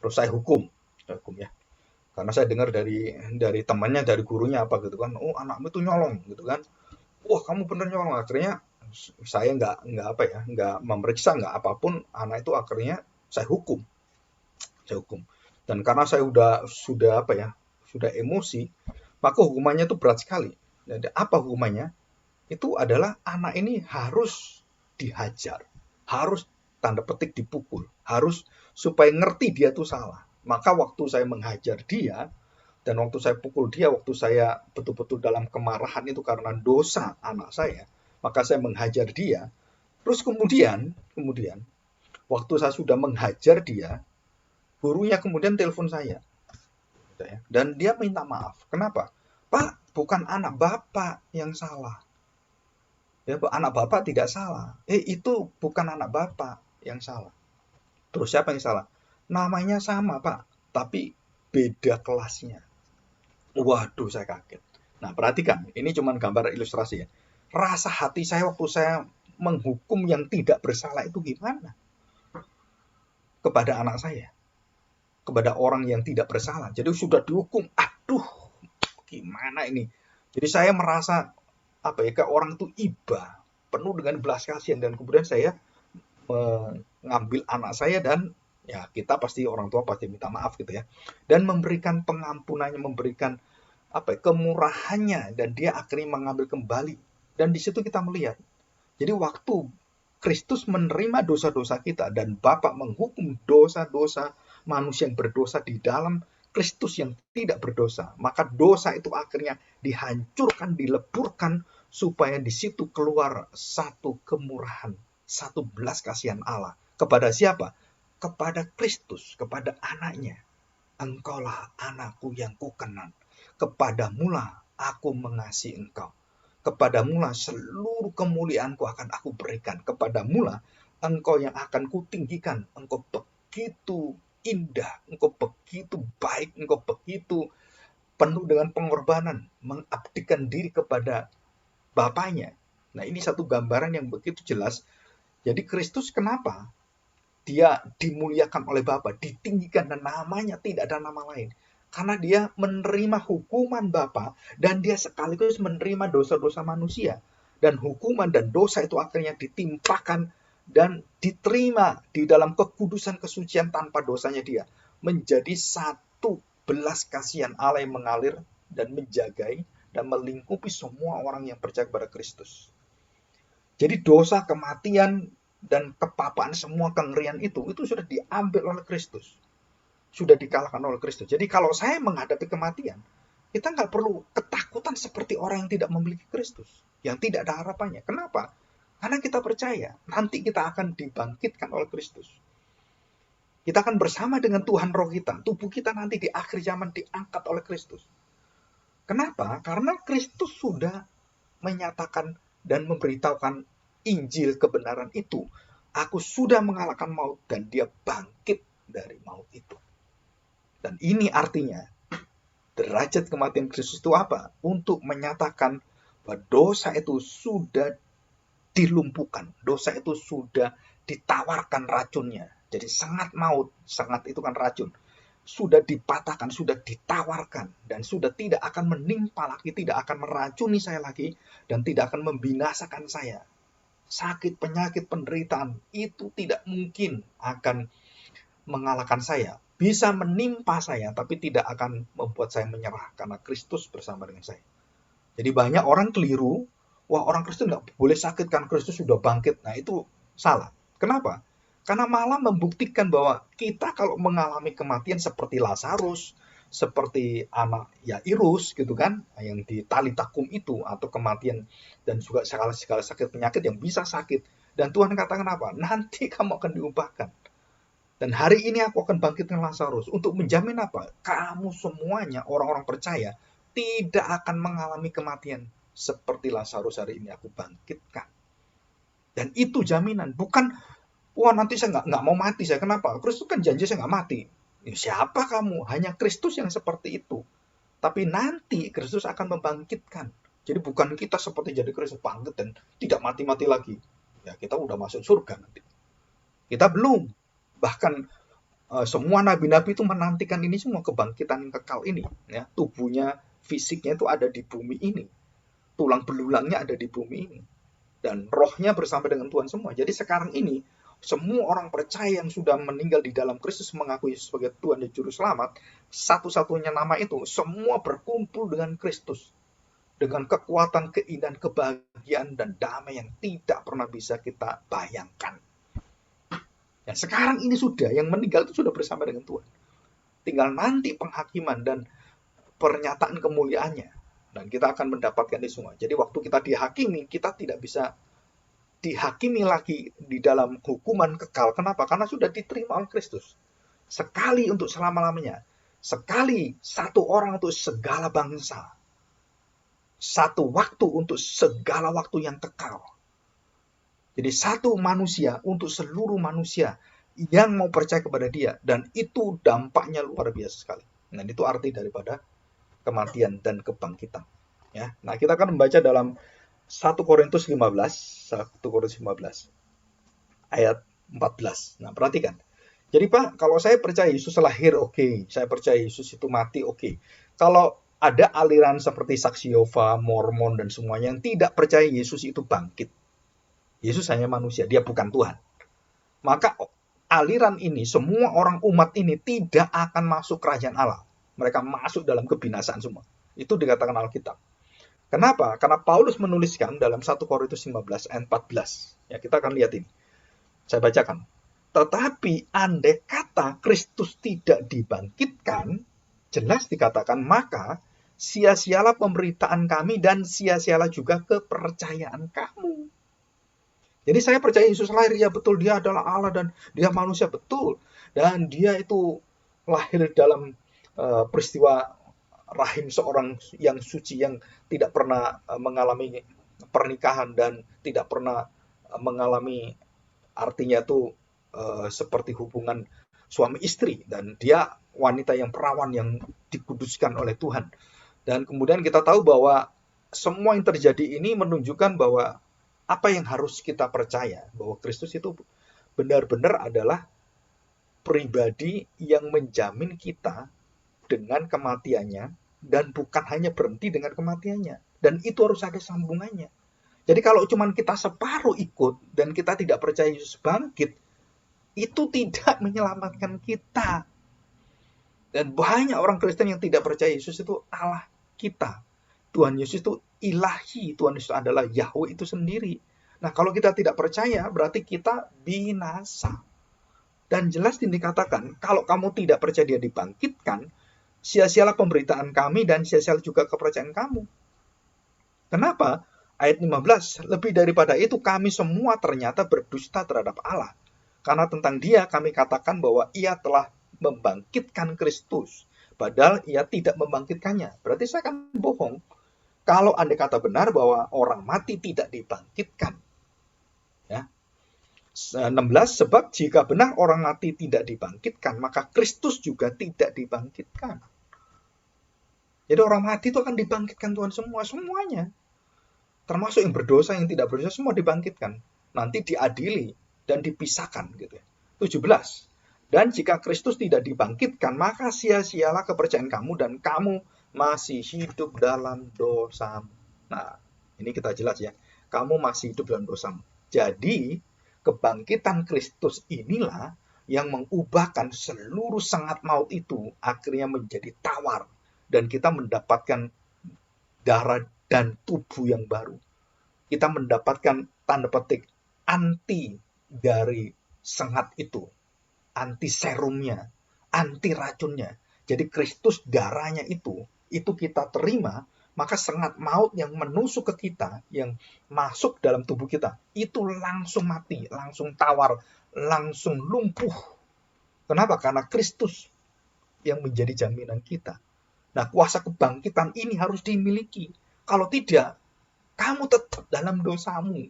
Terus saya hukum ya. Karena saya dengar dari temannya, dari gurunya apa gitu kan, oh anakmu itu nyolong gitu kan, wah kamu bener nyolong. Akhirnya saya nggak apa ya, nggak memeriksa, nggak apapun, anak itu akhirnya saya hukum, saya hukum. Dan karena saya sudah apa ya, sudah emosi, maka hukumannya itu berat sekali. Dan apa hukumannya? Itu adalah anak ini harus dihajar, harus tanda petik dipukul, harus supaya ngerti dia tuh salah. Maka waktu saya menghajar dia, dan waktu saya pukul dia, waktu saya betul-betul dalam kemarahan itu karena dosa anak saya, maka saya menghajar dia. Terus kemudian waktu saya sudah menghajar dia, gurunya kemudian telepon saya, dan dia minta maaf. Kenapa? Pak, bukan anak bapak yang salah. Ya, anak bapak tidak salah. Itu bukan anak bapak yang salah. Terus siapa yang salah? Namanya sama, Pak, tapi beda kelasnya. Waduh, saya kaget. Nah, perhatikan, ini cuma gambar ilustrasi ya. Rasa hati saya waktu saya menghukum yang tidak bersalah itu gimana? Kepada anak saya, kepada orang yang tidak bersalah. Jadi sudah dihukum, aduh, gimana ini? Jadi saya merasa apa ya, kayak orang itu iba, penuh dengan belas kasihan, dan kemudian saya mengambil anak saya, dan ya kita pasti, orang tua pasti minta maaf gitu ya, dan memberikan pengampunannya, memberikan apa ya, kemurahannya, dan dia akhirnya mengambil kembali. Dan di situ kita melihat, jadi waktu Kristus menerima dosa-dosa kita dan Bapa menghukum dosa-dosa manusia yang berdosa di dalam Kristus yang tidak berdosa, maka dosa itu akhirnya dihancurkan, dileburkan, supaya di situ keluar satu kemurahan, satu belas kasihan Allah. Kepada siapa? Kepada Kristus, kepada anaknya. Engkaulah anakku yang kukenal, kepadamulah aku mengasihi engkau. Kepadamulah seluruh kemuliaanku akan aku berikan. Kepadamulah engkau yang akan kutinggikan. Engkau begitu indah, engkau begitu baik, engkau begitu penuh dengan pengorbanan, mengabdikan diri kepada Bapaknya. Nah, ini satu gambaran yang begitu jelas. Jadi Kristus kenapa dia dimuliakan oleh Bapa, ditinggikan, dan namanya tidak ada nama lain? Karena dia menerima hukuman Bapa, dan dia sekaligus menerima dosa-dosa manusia. Dan hukuman dan dosa itu akhirnya ditimpakan dan diterima di dalam kekudusan kesucian tanpa dosanya dia. Menjadi satu belas kasihan Allah yang mengalir dan menjagai dan melingkupi semua orang yang percaya kepada Kristus. Jadi dosa, kematian, dan kepapaan, semua kengerian itu sudah diambil oleh Kristus. Sudah dikalahkan oleh Kristus. Jadi kalau saya menghadapi kematian, kita nggak perlu ketakutan seperti orang yang tidak memiliki Kristus, yang tidak ada harapannya. Kenapa? Karena kita percaya, nanti kita akan dibangkitkan oleh Kristus. Kita akan bersama dengan Tuhan roh kita. Tubuh kita nanti di akhir zaman diangkat oleh Kristus. Kenapa? Karena Kristus sudah menyatakan dan memberitahukan Injil kebenaran itu. Aku sudah mengalahkan maut, dan dia bangkit dari maut itu. Dan ini artinya, derajat kematian Kristus itu apa? Untuk menyatakan bahwa dosa itu sudah dilumpuhkan. Dosa itu sudah ditawarkan racunnya. Jadi sengat maut, sengat itu kan racun. Sudah dipatahkan, sudah ditawarkan, dan sudah tidak akan menimpa lagi, tidak akan meracuni saya lagi, dan tidak akan membinasakan saya. Sakit, penyakit, penderitaan itu tidak mungkin akan mengalahkan saya. Bisa menimpa saya, tapi tidak akan membuat saya menyerah, karena Kristus bersama dengan saya. Jadi banyak orang keliru, wah orang Kristen nggak boleh sakit kan Kristus sudah bangkit. Nah itu salah. Kenapa? Karena malah membuktikan bahwa kita kalau mengalami kematian seperti Lazarus, seperti anak Yairus gitu kan, yang di tali takum itu, atau kematian dan juga segala sakit penyakit yang bisa sakit. Dan Tuhan katakan apa? Nanti kamu akan diubahkan. Dan hari ini aku akan bangkitkan Lazarus. Untuk menjamin apa? Kamu semuanya, orang-orang percaya, tidak akan mengalami kematian seperti Lazarus hari ini aku bangkitkan. Dan itu jaminan. Bukan, wah nanti saya nggak mau mati. Saya kenapa? Kristus kan janji saya nggak mati. Ya, siapa kamu? Hanya Kristus yang seperti itu. Tapi nanti Kristus akan membangkitkan. Jadi bukan kita seperti jadi Kristus bangkit dan tidak mati-mati lagi. Ya kita udah masuk surga nanti. Kita belum. Bahkan semua nabi-nabi itu menantikan ini semua, kebangkitan yang kekal ini, ya. Tubuhnya, fisiknya itu ada di bumi ini, tulang belulangnya ada di bumi ini, dan rohnya bersama dengan Tuhan semua. Jadi sekarang ini semua orang percaya yang sudah meninggal di dalam Kristus, mengakui Yesus sebagai Tuhan dan Juru Selamat, satu-satunya nama itu, semua berkumpul dengan Kristus, dengan kekuatan, keindahan, kebahagiaan, dan damai yang tidak pernah bisa kita bayangkan. Ya, sekarang ini sudah, yang meninggal itu sudah bersama dengan Tuhan. Tinggal nanti penghakiman dan pernyataan kemuliaannya. Dan kita akan mendapatkan ini semua. Jadi waktu kita dihakimi, kita tidak bisa dihakimi lagi di dalam hukuman kekal. Kenapa? Karena sudah diterima oleh Kristus. Sekali untuk selama-lamanya. Sekali satu orang untuk segala bangsa. Satu waktu untuk segala waktu yang kekal. Jadi satu manusia untuk seluruh manusia yang mau percaya kepada dia. Dan itu dampaknya luar biasa sekali. Nah, itu arti daripada kematian dan kebangkitan. Ya. Nah, kita akan membaca dalam 1 Korintus 15 ayat 14. Nah, perhatikan. Jadi Pak, kalau saya percaya Yesus lahir, oke. Saya percaya Yesus itu mati, oke. Kalau ada aliran seperti Saksi Yehova, Mormon, dan semuanya yang tidak percaya Yesus itu bangkit. Yesus hanya manusia, dia bukan Tuhan. Maka aliran ini, semua orang umat ini tidak akan masuk kerajaan Allah. Mereka masuk dalam kebinasaan semua. Itu dikatakan Alkitab. Kenapa? Karena Paulus menuliskan dalam 1 Korintus 15 ayat 14. Ya, kita akan lihat ini. Saya bacakan. Tetapi andai kata Kristus tidak dibangkitkan, jelas dikatakan, maka sia-sialah pemberitaan kami dan sia-sialah juga kepercayaan kamu. Jadi saya percaya Yesus lahir, ya betul, dia adalah Allah dan dia manusia, betul. Dan dia itu lahir dalam peristiwa rahim seorang yang suci yang tidak pernah mengalami pernikahan dan tidak pernah mengalami, artinya itu seperti hubungan suami istri, dan dia wanita yang perawan yang dikuduskan oleh Tuhan. Dan kemudian kita tahu bahwa semua yang terjadi ini menunjukkan bahwa apa yang harus kita percaya, bahwa Kristus itu benar-benar adalah pribadi yang menjamin kita dengan kematiannya, dan bukan hanya berhenti dengan kematiannya. Dan itu harus ada sambungannya. Jadi kalau cuma kita separuh ikut dan kita tidak percaya Yesus bangkit, itu tidak menyelamatkan kita. Dan banyak orang Kristen yang tidak percaya Yesus itu Allah kita. Tuhan Yesus itu ilahi, Tuhan Yesus adalah Yahweh itu sendiri. Nah, kalau kita tidak percaya, berarti kita binasa. Dan jelas dikatakan, kalau kamu tidak percaya dia dibangkitkan, sia-sialah pemberitaan kami dan sia-sialah juga kepercayaan kamu. Kenapa? Ayat 15, lebih daripada itu kami semua ternyata berdusta terhadap Allah. Karena tentang dia kami katakan bahwa ia telah membangkitkan Kristus, padahal ia tidak membangkitkannya. Berarti saya akan bohong kalau andai kata benar bahwa orang mati tidak dibangkitkan. Ya. 16, sebab jika benar orang mati tidak dibangkitkan, maka Kristus juga tidak dibangkitkan. Jadi orang mati itu akan dibangkitkan Tuhan semuanya. Termasuk yang berdosa, yang tidak berdosa, semua dibangkitkan. Nanti diadili dan dipisahkan gitu ya. 17. Dan jika Kristus tidak dibangkitkan, maka sia-sialah kepercayaan kamu dan kamu masih hidup dalam dosamu. Nah, ini kita jelas ya. Kamu masih hidup dalam dosamu. Jadi, kebangkitan Kristus inilah yang mengubahkan seluruh sengat maut itu akhirnya menjadi tawar. Dan kita mendapatkan darah dan tubuh yang baru. Kita mendapatkan tanda petik anti dari sengat itu. Anti serumnya, anti racunnya. Jadi Kristus darahnya itu kita terima, maka sengat maut yang menusuk ke kita, yang masuk dalam tubuh kita, itu langsung mati, langsung tawar, langsung lumpuh. Kenapa? Karena Kristus yang menjadi jaminan kita. Nah, kuasa kebangkitan ini harus dimiliki. Kalau tidak, kamu tetap dalam dosamu.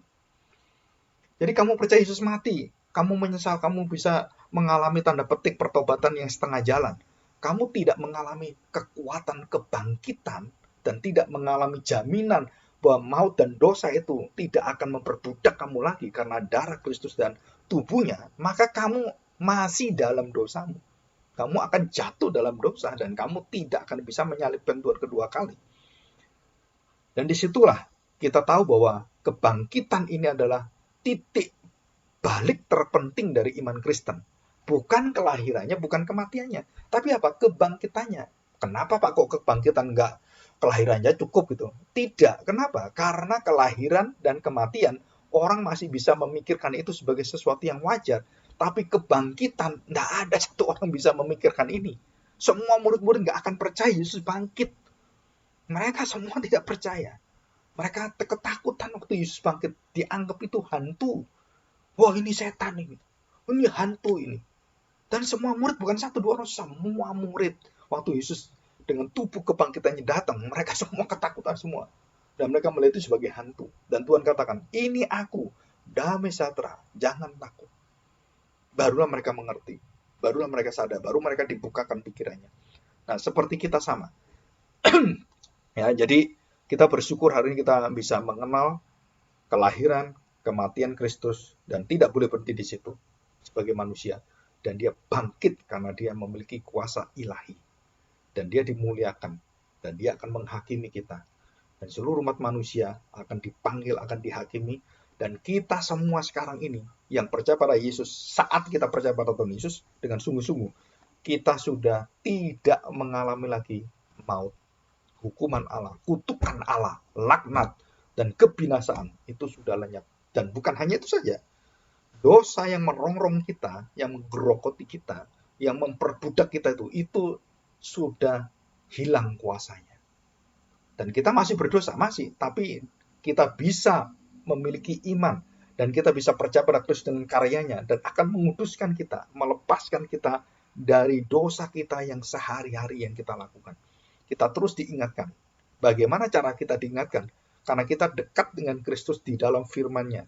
Jadi kamu percaya Yesus mati, kamu menyesal, kamu bisa mengalami tanda petik pertobatan yang setengah jalan. Kamu tidak mengalami kekuatan kebangkitan dan tidak mengalami jaminan bahwa maut dan dosa itu tidak akan memperbudak kamu lagi karena darah Kristus dan tubuhnya, maka kamu masih dalam dosamu. Kamu akan jatuh dalam dosa dan kamu tidak akan bisa menyalibkan Tuhan kedua kali. Dan disitulah kita tahu bahwa kebangkitan ini adalah titik balik terpenting dari iman Kristen. Bukan kelahirannya, bukan kematiannya. Tapi apa? Kebangkitannya. Kenapa Pak kok kebangkitan enggak kelahirannya cukup gitu? Tidak. Kenapa? Karena kelahiran dan kematian orang masih bisa memikirkan itu sebagai sesuatu yang wajar. Tapi kebangkitan, enggak ada satu orang bisa memikirkan ini. Semua murid-murid enggak akan percaya Yesus bangkit. Mereka semua tidak percaya. Mereka ketakutan waktu Yesus bangkit. Dianggap itu hantu. Wah, ini setan ini. Ini hantu ini. Dan semua murid, bukan satu dua orang, semua murid. Waktu Yesus dengan tubuh kebangkitannya datang, mereka semua ketakutan semua. Dan mereka melihat itu sebagai hantu. Dan Tuhan katakan, ini aku, damai sejahtera, jangan takut. Barulah mereka mengerti. Barulah mereka sadar. Baru mereka dibukakan pikirannya. Nah, seperti kita sama. Ya, jadi kita bersyukur hari ini kita bisa mengenal kelahiran, kematian Kristus, dan tidak boleh berhenti di situ sebagai manusia. Dan dia bangkit karena dia memiliki kuasa ilahi. Dan dia dimuliakan. Dan dia akan menghakimi kita. Dan seluruh umat manusia akan dipanggil, akan dihakimi. Dan kita semua sekarang ini yang percaya pada Yesus, saat kita percaya pada Tuhan Yesus dengan sungguh-sungguh, kita sudah tidak mengalami lagi maut. Hukuman Allah, kutukan Allah, laknat, dan kebinasaan itu sudah lenyap. Dan bukan hanya itu saja. Dosa yang merongrong kita, yang menggerogoti kita, yang memperbudak kita itu sudah hilang kuasanya. Dan kita masih berdosa, masih. Tapi kita bisa memiliki iman. Dan kita bisa percaya pada Kristus dan karyanya. Dan akan menguduskan kita, melepaskan kita dari dosa kita yang sehari-hari yang kita lakukan. Kita terus diingatkan. Bagaimana cara kita diingatkan? Karena kita dekat dengan Kristus di dalam firman-Nya,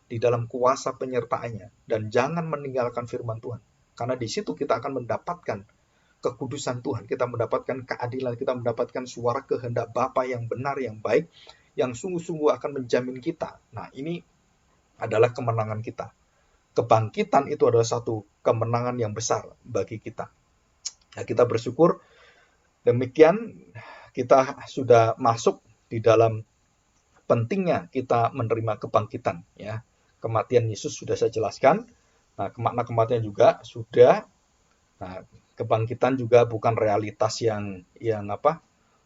di dalam kuasa penyertaannya, dan jangan meninggalkan firman Tuhan. Karena di situ kita akan mendapatkan kekudusan Tuhan, kita mendapatkan keadilan, kita mendapatkan suara kehendak Bapa yang benar, yang baik, yang sungguh-sungguh akan menjamin kita. Nah, ini adalah kemenangan kita. Kebangkitan itu adalah satu kemenangan yang besar bagi kita. Nah, kita bersyukur demikian kita sudah masuk di dalam pentingnya kita menerima kebangkitan, ya. Kematian Yesus sudah saya jelaskan. Nah, makna kematian juga sudah. Nah, kebangkitan juga bukan realitas yang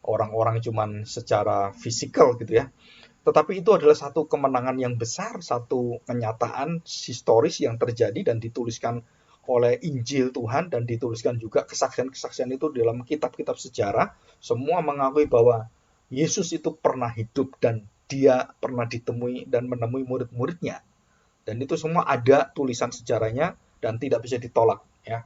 orang-orang cuman secara fisikal gitu ya. Tetapi itu adalah satu kemenangan yang besar, satu kenyataan historis yang terjadi dan dituliskan oleh Injil Tuhan dan dituliskan juga kesaksian-kesaksian itu dalam kitab-kitab sejarah. Semua mengakui bahwa Yesus itu pernah hidup dan dia pernah ditemui dan menemui murid-muridnya. Dan itu semua ada tulisan sejarahnya dan tidak bisa ditolak, ya.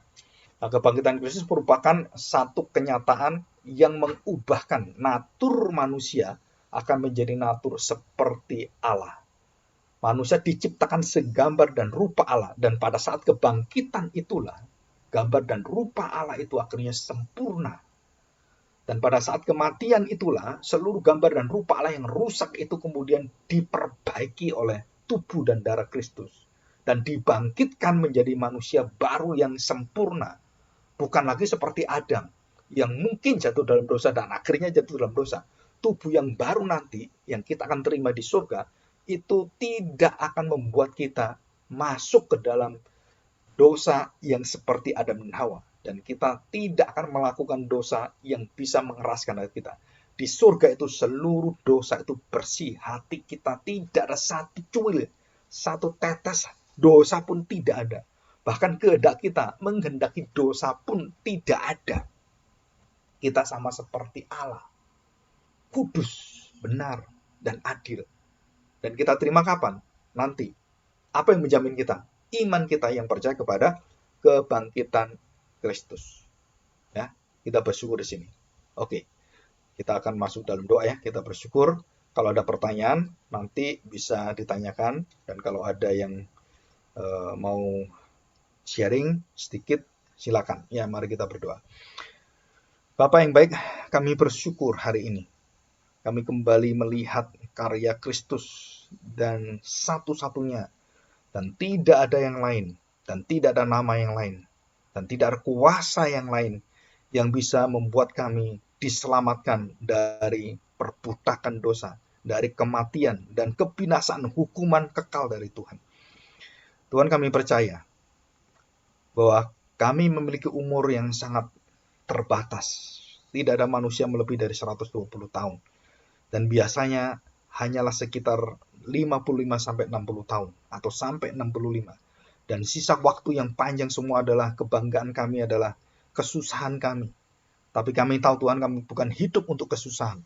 Nah, kebangkitan Kristus merupakan satu kenyataan yang mengubahkan natur manusia akan menjadi natur seperti Allah. Manusia diciptakan segambar dan rupa Allah, dan pada saat kebangkitan itulah gambar dan rupa Allah itu akhirnya sempurna. Dan pada saat kematian itulah seluruh gambar dan rupa Allah yang rusak itu kemudian diperbaiki oleh tubuh dan darah Kristus dan dibangkitkan menjadi manusia baru yang sempurna. Bukan lagi seperti Adam yang mungkin jatuh dalam dosa dan akhirnya jatuh dalam dosa. Tubuh yang baru nanti yang kita akan terima di surga itu tidak akan membuat kita masuk ke dalam dosa yang seperti Adam dan Hawa. Dan kita tidak akan melakukan dosa yang bisa mengeraskan hati kita. Di surga itu seluruh dosa itu bersih. Hati kita tidak ada satu cuil, satu tetes dosa pun tidak ada. Bahkan kehendak kita menghendaki dosa pun tidak ada. Kita sama seperti Allah. Kudus, benar, dan adil. Dan kita terima kapan? Nanti. Apa yang menjamin kita? Iman kita yang percaya kepada kebangkitan Kristus. Ya, kita bersyukur di sini. Oke. Kita akan masuk dalam doa ya. Kita bersyukur. Kalau ada pertanyaan nanti bisa ditanyakan, dan kalau ada yang mau sharing sedikit silakan. Ya, mari kita berdoa. Bapa yang baik, kami bersyukur hari ini. Kami kembali melihat karya Kristus dan satu-satunya, dan tidak ada yang lain, dan tidak ada nama yang lain. Dan tidak ada kuasa yang lain yang bisa membuat kami diselamatkan dari perbudakan dosa, dari kematian dan kebinasaan hukuman kekal dari Tuhan. Tuhan, kami percaya bahwa kami memiliki umur yang sangat terbatas. Tidak ada manusia melebihi dari 120 tahun. Dan biasanya hanyalah sekitar 55-60 tahun atau sampai 65. Dan sisa waktu yang panjang semua adalah kebanggaan kami, adalah kesusahan kami. Tapi kami tahu Tuhan, kami bukan hidup untuk kesusahan.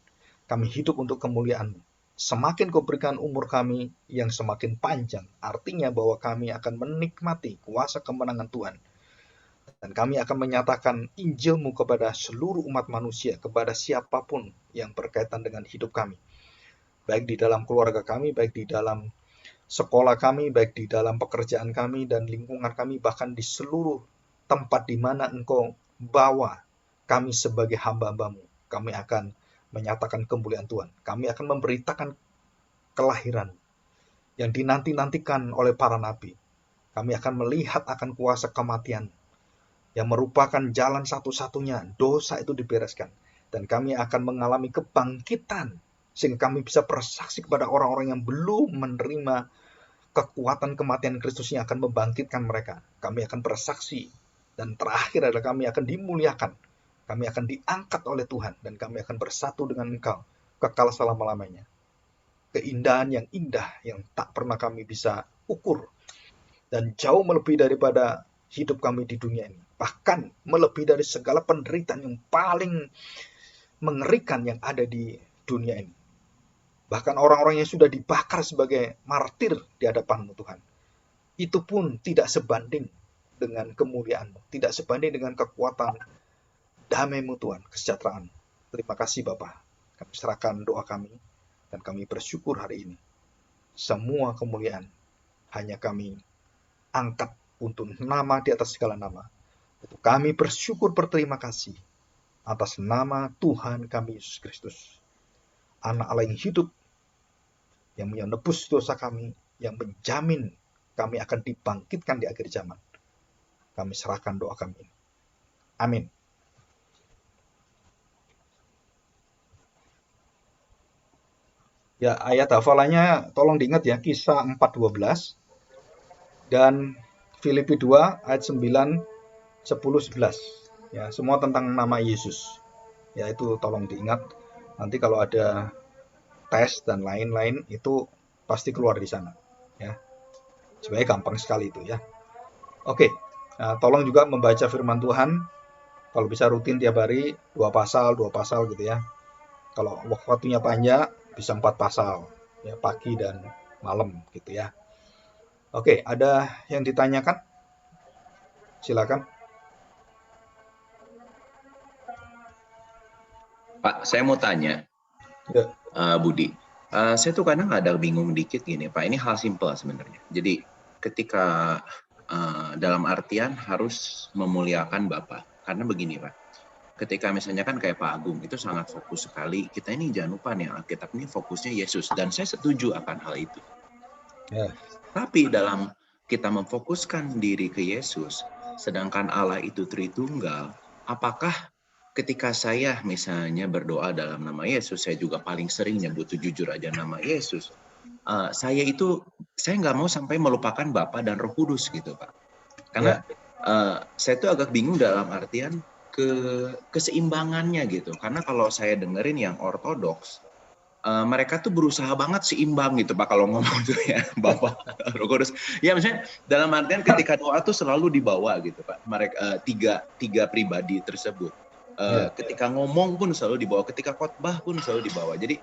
Kami hidup untuk kemuliaan-Mu. Semakin Kau berikan umur kami yang semakin panjang, artinya bahwa kami akan menikmati kuasa kemenangan Tuhan. Dan kami akan menyatakan Injil-Mu kepada seluruh umat manusia, kepada siapapun yang berkaitan dengan hidup kami. Baik di dalam keluarga kami, baik di dalam sekolah kami, baik di dalam pekerjaan kami dan lingkungan kami, bahkan di seluruh tempat di mana Engkau bawa kami sebagai hamba-Hamba-Mu. Kami akan menyatakan kemuliaan Tuhan. Kami akan memberitakan kelahiran yang dinanti-nantikan oleh para nabi. Kami akan melihat akan kuasa kematian yang merupakan jalan satu-satunya dosa itu dibereskan. Dan kami akan mengalami kebangkitan sehingga kami bisa bersaksi kepada orang-orang yang belum menerima kekuatan kematian Kristus yang akan membangkitkan mereka. Kami akan bersaksi. Dan terakhir adalah kami akan dimuliakan. Kami akan diangkat oleh Tuhan. Dan kami akan bersatu dengan Engkau kekal selama-lamanya. Keindahan yang indah yang tak pernah kami bisa ukur. Dan jauh melebihi daripada hidup kami di dunia ini. Bahkan melebihi dari segala penderitaan yang paling mengerikan yang ada di dunia ini. Bahkan orang-orang yang sudah dibakar sebagai martir di hadapan-Mu Tuhan. Itu pun tidak sebanding dengan kemuliaan-Mu. Tidak sebanding dengan kekuatan damai-Mu Tuhan, kesejahteraan. Terima kasih Bapa. Kami serahkan doa kami dan kami bersyukur hari ini. Semua kemuliaan hanya kami angkat untuk nama di atas segala nama. Itu kami bersyukur berterima kasih atas nama Tuhan kami Yesus Kristus. Anak Allah yang hidup, yang menebus dosa kami, yang menjamin kami akan dibangkitkan di akhir zaman. Kami serahkan doa kami. Amin. Ya, ayat hafalannya tolong diingat ya, Kisah 4:12 dan Filipi 2 ayat 9, 10, 11. Ya, semua tentang nama Yesus. Ya, itu tolong diingat. Nanti kalau ada tes dan lain-lain itu pasti keluar di sana. Ya, sebenarnya gampang sekali itu ya. Oke, nah, tolong juga membaca firman Tuhan. Kalau bisa rutin tiap hari 2 pasal gitu ya. Kalau waktunya panjang bisa 4 pasal ya, pagi dan malam gitu ya. Oke, ada yang ditanyakan? Silakan. Pak, saya mau tanya, Ya. Budi. Saya tuh kadang ada bingung dikit gini, Pak. Ini hal simpel sebenarnya. Jadi ketika dalam artian harus memuliakan Bapak. Karena begini, Pak. Ketika misalnya kan kayak Pak Agung, itu sangat fokus sekali. Kita ini jangan lupa nih, Alkitab ini fokusnya Yesus. Dan saya setuju akan hal itu. Ya. Tapi dalam kita memfokuskan diri ke Yesus, sedangkan Allah itu Tritunggal, apakah ketika saya misalnya berdoa dalam nama Yesus, saya juga paling sering nyebut jujur aja nama Yesus, saya nggak mau sampai melupakan Bapa dan Roh Kudus gitu, Pak. Karena saya tuh agak bingung dalam artian keseimbangannya gitu. Karena kalau saya dengerin yang ortodoks, mereka tuh berusaha banget seimbang gitu Pak kalau ngomong tuh ya Bapak Roh Kudus. Ya misalnya dalam artian ketika doa tuh selalu dibawa gitu Pak. Mereka tiga pribadi tersebut. Ketika ngomong pun selalu dibawa, ketika khotbah pun selalu dibawa. Jadi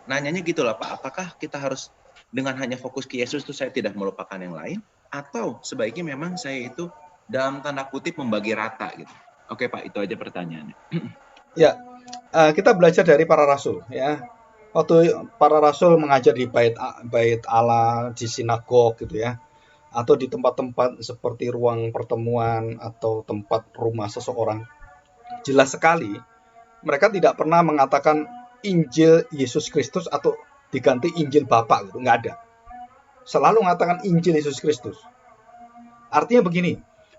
nanyanya gitulah Pak, apakah kita harus dengan hanya fokus ke Yesus tuh saya tidak melupakan yang lain, atau sebaiknya memang saya itu dalam tanda kutip membagi rata gitu. Oke Pak, itu aja pertanyaannya. Ya, kita belajar dari para rasul ya. Waktu para rasul mengajar di bait Allah, di sinagog gitu ya, atau di tempat-tempat seperti ruang pertemuan atau tempat rumah seseorang, jelas sekali mereka tidak pernah mengatakan Injil Yesus Kristus atau diganti Injil Bapa gitu, nggak ada. Selalu mengatakan Injil Yesus Kristus. Artinya begini,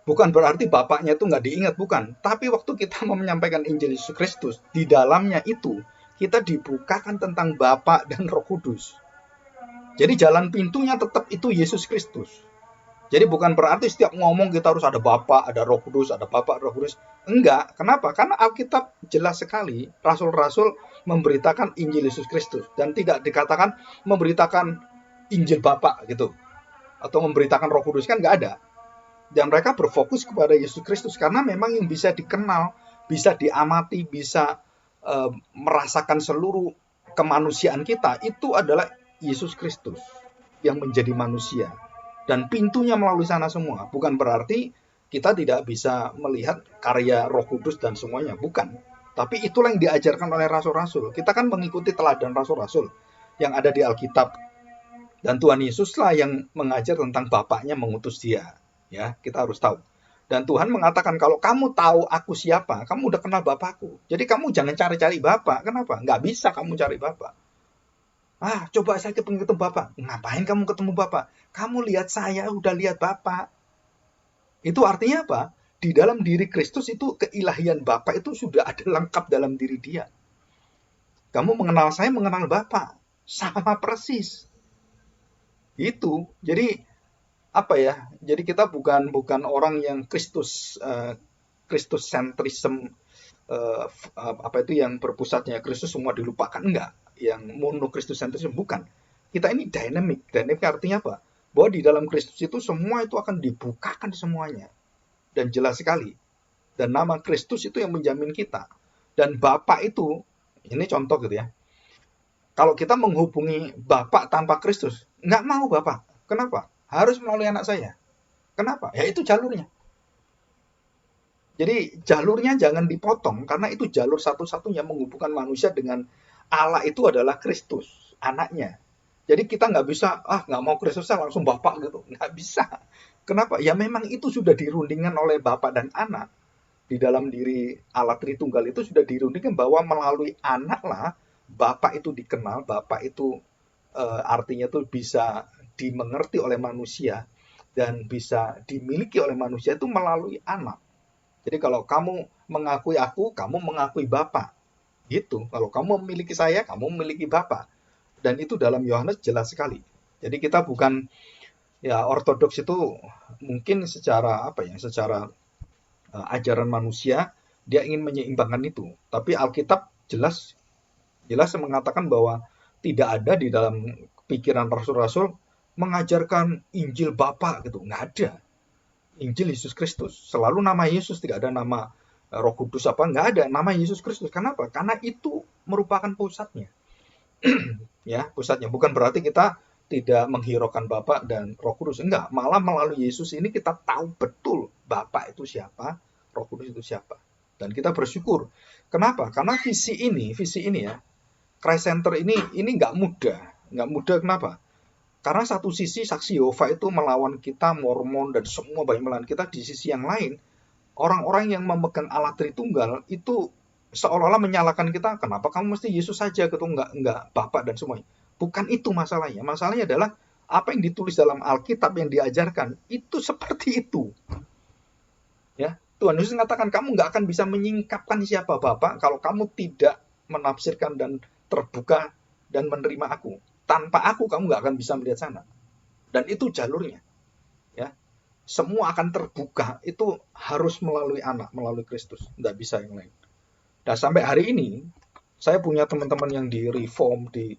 Bukan berarti Bapaknya itu nggak diingat, bukan. Tapi waktu kita mau menyampaikan Injil Yesus Kristus, di dalamnya itu kita dibukakan tentang Bapa dan Roh Kudus. Jadi jalan pintunya tetap itu Yesus Kristus. Jadi bukan berarti setiap ngomong kita harus ada Bapa, ada Roh Kudus, ada Bapa, Roh Kudus. Enggak. Kenapa? Karena Alkitab jelas sekali, rasul-rasul memberitakan Injil Yesus Kristus dan tidak dikatakan memberitakan Injil Bapa gitu atau memberitakan Roh Kudus, kan nggak ada. Dan mereka berfokus kepada Yesus Kristus karena memang yang bisa dikenal, bisa diamati, bisa merasakan seluruh kemanusiaan kita itu adalah Yesus Kristus yang menjadi manusia. Dan pintunya melalui sana semua. Bukan berarti kita tidak bisa melihat karya Roh Kudus dan semuanya, bukan. Tapi itulah yang diajarkan oleh rasul-rasul. Kita kan mengikuti teladan rasul-rasul yang ada di Alkitab. Dan Tuhan Yesuslah yang mengajar tentang Bapaknya mengutus Dia. Ya, kita harus tahu. Dan Tuhan mengatakan, kalau kamu tahu aku siapa, kamu udah kenal Bapakku. Jadi kamu jangan cari-cari Bapak. Kenapa? Nggak bisa kamu cari Bapak. Coba saya ketemu Bapak. Ngapain kamu ketemu Bapak? Kamu lihat saya, udah lihat Bapak. Itu artinya apa? Di dalam diri Kristus itu keilahian Bapak itu sudah ada lengkap dalam diri Dia. Kamu mengenal saya, mengenal Bapak. Sama persis. Itu. Jadi apa ya? Jadi kita bukan orang yang Kristus sentrism, apa itu yang berpusatnya Kristus semua dilupakan, enggak. Yang mono Kristus sentrism, bukan. Kita ini dynamic. Dynamic artinya apa? Bahwa di dalam Kristus itu semua itu akan dibukakan semuanya. Dan jelas sekali. Dan nama Kristus itu yang menjamin kita. Dan Bapa itu, ini contoh gitu ya. Kalau kita menghubungi Bapa tanpa Kristus, nggak mau Bapak. Kenapa? Harus melalui anak saya. Kenapa? Ya itu jalurnya. Jadi jalurnya jangan dipotong, karena itu jalur satu-satunya menghubungkan manusia dengan Allah itu adalah Kristus, anaknya. Jadi kita nggak bisa, nggak mau Kristus langsung Bapak gitu. Nggak bisa. Kenapa? Ya memang itu sudah dirundingkan oleh Bapak dan anak. Di dalam diri Allah Tritunggal itu sudah dirundingkan bahwa melalui anak lah Bapak itu dikenal, Bapak itu artinya tuh bisa dimengerti oleh manusia dan bisa dimiliki oleh manusia itu melalui anak. Jadi kalau kamu mengakui aku, kamu mengakui Bapa. Gitu. Kalau kamu memiliki saya, kamu memiliki Bapa. Dan itu dalam Yohanes jelas sekali. Jadi kita bukan ya ortodoks itu mungkin secara secara ajaran manusia dia ingin menyeimbangkan itu. Tapi Alkitab jelas mengatakan bahwa tidak ada di dalam pikiran rasul-rasul mengajarkan Injil Bapa gitu, nggak ada. Injil Yesus Kristus, selalu nama Yesus, tidak ada nama Roh Kudus nggak ada, nama Yesus Kristus. Kenapa? Karena itu merupakan pusatnya. Ya, pusatnya. Bukan berarti kita tidak menghiraukan Bapa dan Roh Kudus, enggak. Malah melalui Yesus ini kita tahu betul Bapa itu siapa, Roh Kudus itu siapa. Dan kita bersyukur. Kenapa? Karena visi ini ya, Christ Center ini nggak mudah. Nggak mudah kenapa? Karena satu sisi saksi Yehova itu melawan kita, Mormon dan semua banyak melawan kita. Di sisi yang lain, orang-orang yang memegang Allah Tritunggal itu seolah-olah menyalahkan kita. Kenapa kamu mesti Yesus saja gitu, enggak Bapak dan semuanya. Bukan itu masalahnya. Masalahnya adalah apa yang ditulis dalam Alkitab yang diajarkan itu seperti itu. Ya, Tuhan Yesus mengatakan kamu nggak akan bisa menyingkapkan siapa Bapak kalau kamu tidak menafsirkan dan terbuka dan menerima aku. Tanpa aku kamu nggak akan bisa melihat sana. Dan itu jalurnya. Ya, semua akan terbuka. Itu harus melalui anak, melalui Kristus. Nggak bisa yang lain. Dan sampai hari ini, saya punya teman-teman yang di Reform, di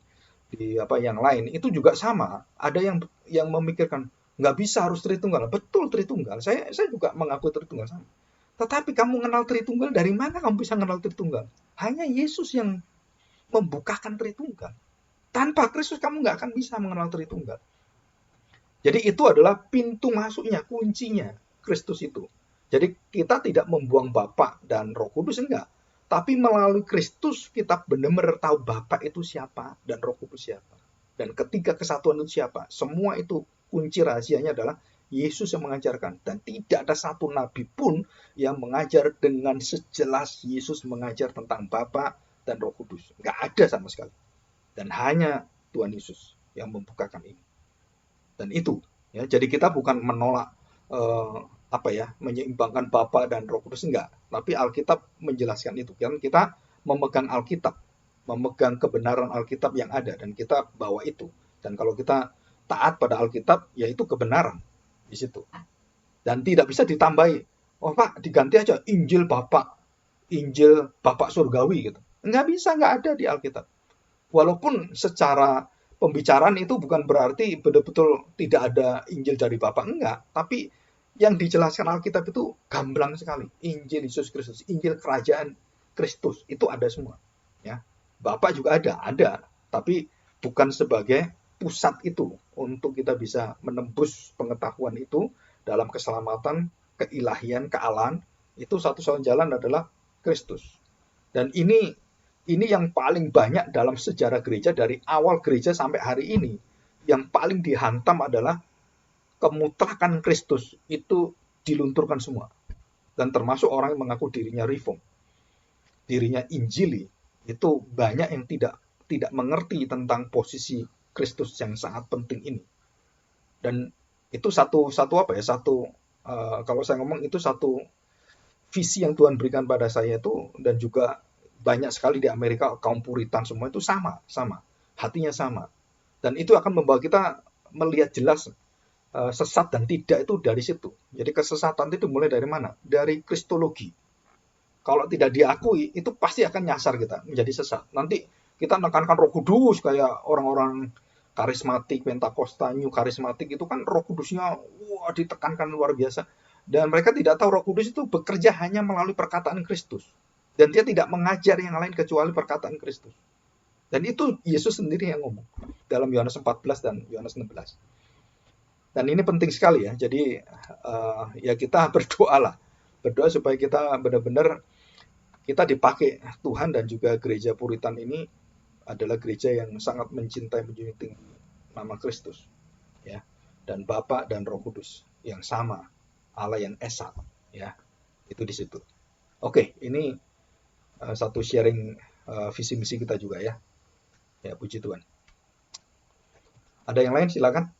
yang lain, itu juga sama. Ada yang memikirkan, nggak bisa harus Tritunggal. Betul Tritunggal. Saya juga mengaku Tritunggal sama. Tetapi kamu kenal Tritunggal, dari mana kamu bisa kenal Tritunggal? Hanya Yesus yang membukakan Tritunggal. Tanpa Kristus kamu nggak akan bisa mengenal Tritunggal. Jadi itu adalah pintu masuknya, kuncinya, Kristus itu. Jadi kita tidak membuang Bapa dan Roh Kudus, enggak. Tapi melalui Kristus kita benar-benar tahu Bapa itu siapa dan Roh Kudus siapa. Dan ketiga kesatuan itu siapa. Semua itu kunci rahasianya adalah Yesus yang mengajarkan. Dan tidak ada satu nabi pun yang mengajar dengan sejelas Yesus mengajar tentang Bapa dan Roh Kudus. Enggak ada sama sekali. Dan hanya Tuhan Yesus yang membukakan ini. Dan itu, ya, jadi kita bukan menolak apa ya, menyeimbangkan Bapa dan Roh Kudus, enggak. Tapi Alkitab menjelaskan itu. Kan kita memegang Alkitab, memegang kebenaran Alkitab yang ada dan kita bawa itu. Dan kalau kita taat pada Alkitab, ya itu kebenaran di situ. Dan tidak bisa ditambahi. Oh Pak, diganti aja Injil Bapak Surgawi gitu. Enggak bisa, enggak ada di Alkitab. Walaupun secara pembicaraan itu bukan berarti betul-betul tidak ada Injil dari Bapak, enggak. Tapi yang dijelaskan Alkitab itu gamblang sekali. Injil Yesus Kristus, Injil Kerajaan Kristus, itu ada semua. Ya, Bapak juga ada. Tapi bukan sebagai pusat itu untuk kita bisa menembus pengetahuan itu dalam keselamatan, keilahian, kealahan. Itu satu-satunya jalan adalah Kristus. Dan ini yang paling banyak dalam sejarah gereja dari awal gereja sampai hari ini. Yang paling dihantam adalah kemutlakan Kristus. Itu dilunturkan semua. Dan termasuk orang yang mengaku dirinya reform, dirinya injili. Itu banyak yang tidak mengerti tentang posisi Kristus yang sangat penting ini. Dan itu satu kalau saya ngomong itu satu visi yang Tuhan berikan pada saya itu, dan juga banyak sekali di Amerika kaum Puritan semua itu sama, hatinya sama, dan itu akan membawa kita melihat jelas sesat dan tidak itu dari situ. Jadi kesesatan itu mulai dari mana? Dari kristologi. Kalau tidak diakui itu pasti akan nyasar kita menjadi sesat. Nanti kita menekankan Roh Kudus kayak orang-orang karismatik, Pentakosta, New karismatik itu kan Roh Kudusnya ditekankan luar biasa. Dan mereka tidak tahu Roh Kudus itu bekerja hanya melalui perkataan Kristus. Dan dia tidak mengajar yang lain kecuali perkataan Kristus. Dan itu Yesus sendiri yang ngomong dalam Yohanes 14 dan Yohanes 16. Dan ini penting sekali ya. Jadi ya kita berdoalah. Berdoa supaya kita benar-benar kita dipakai Tuhan, dan juga gereja Puritan ini adalah gereja yang sangat mencintai, menjunjung tinggi nama Kristus. Ya. Dan Bapa dan Roh Kudus yang sama. Allah yang esa, ya, itu di situ. Oke, ini satu sharing visi misi kita juga ya. Ya, puji Tuhan. Ada yang lain silakan.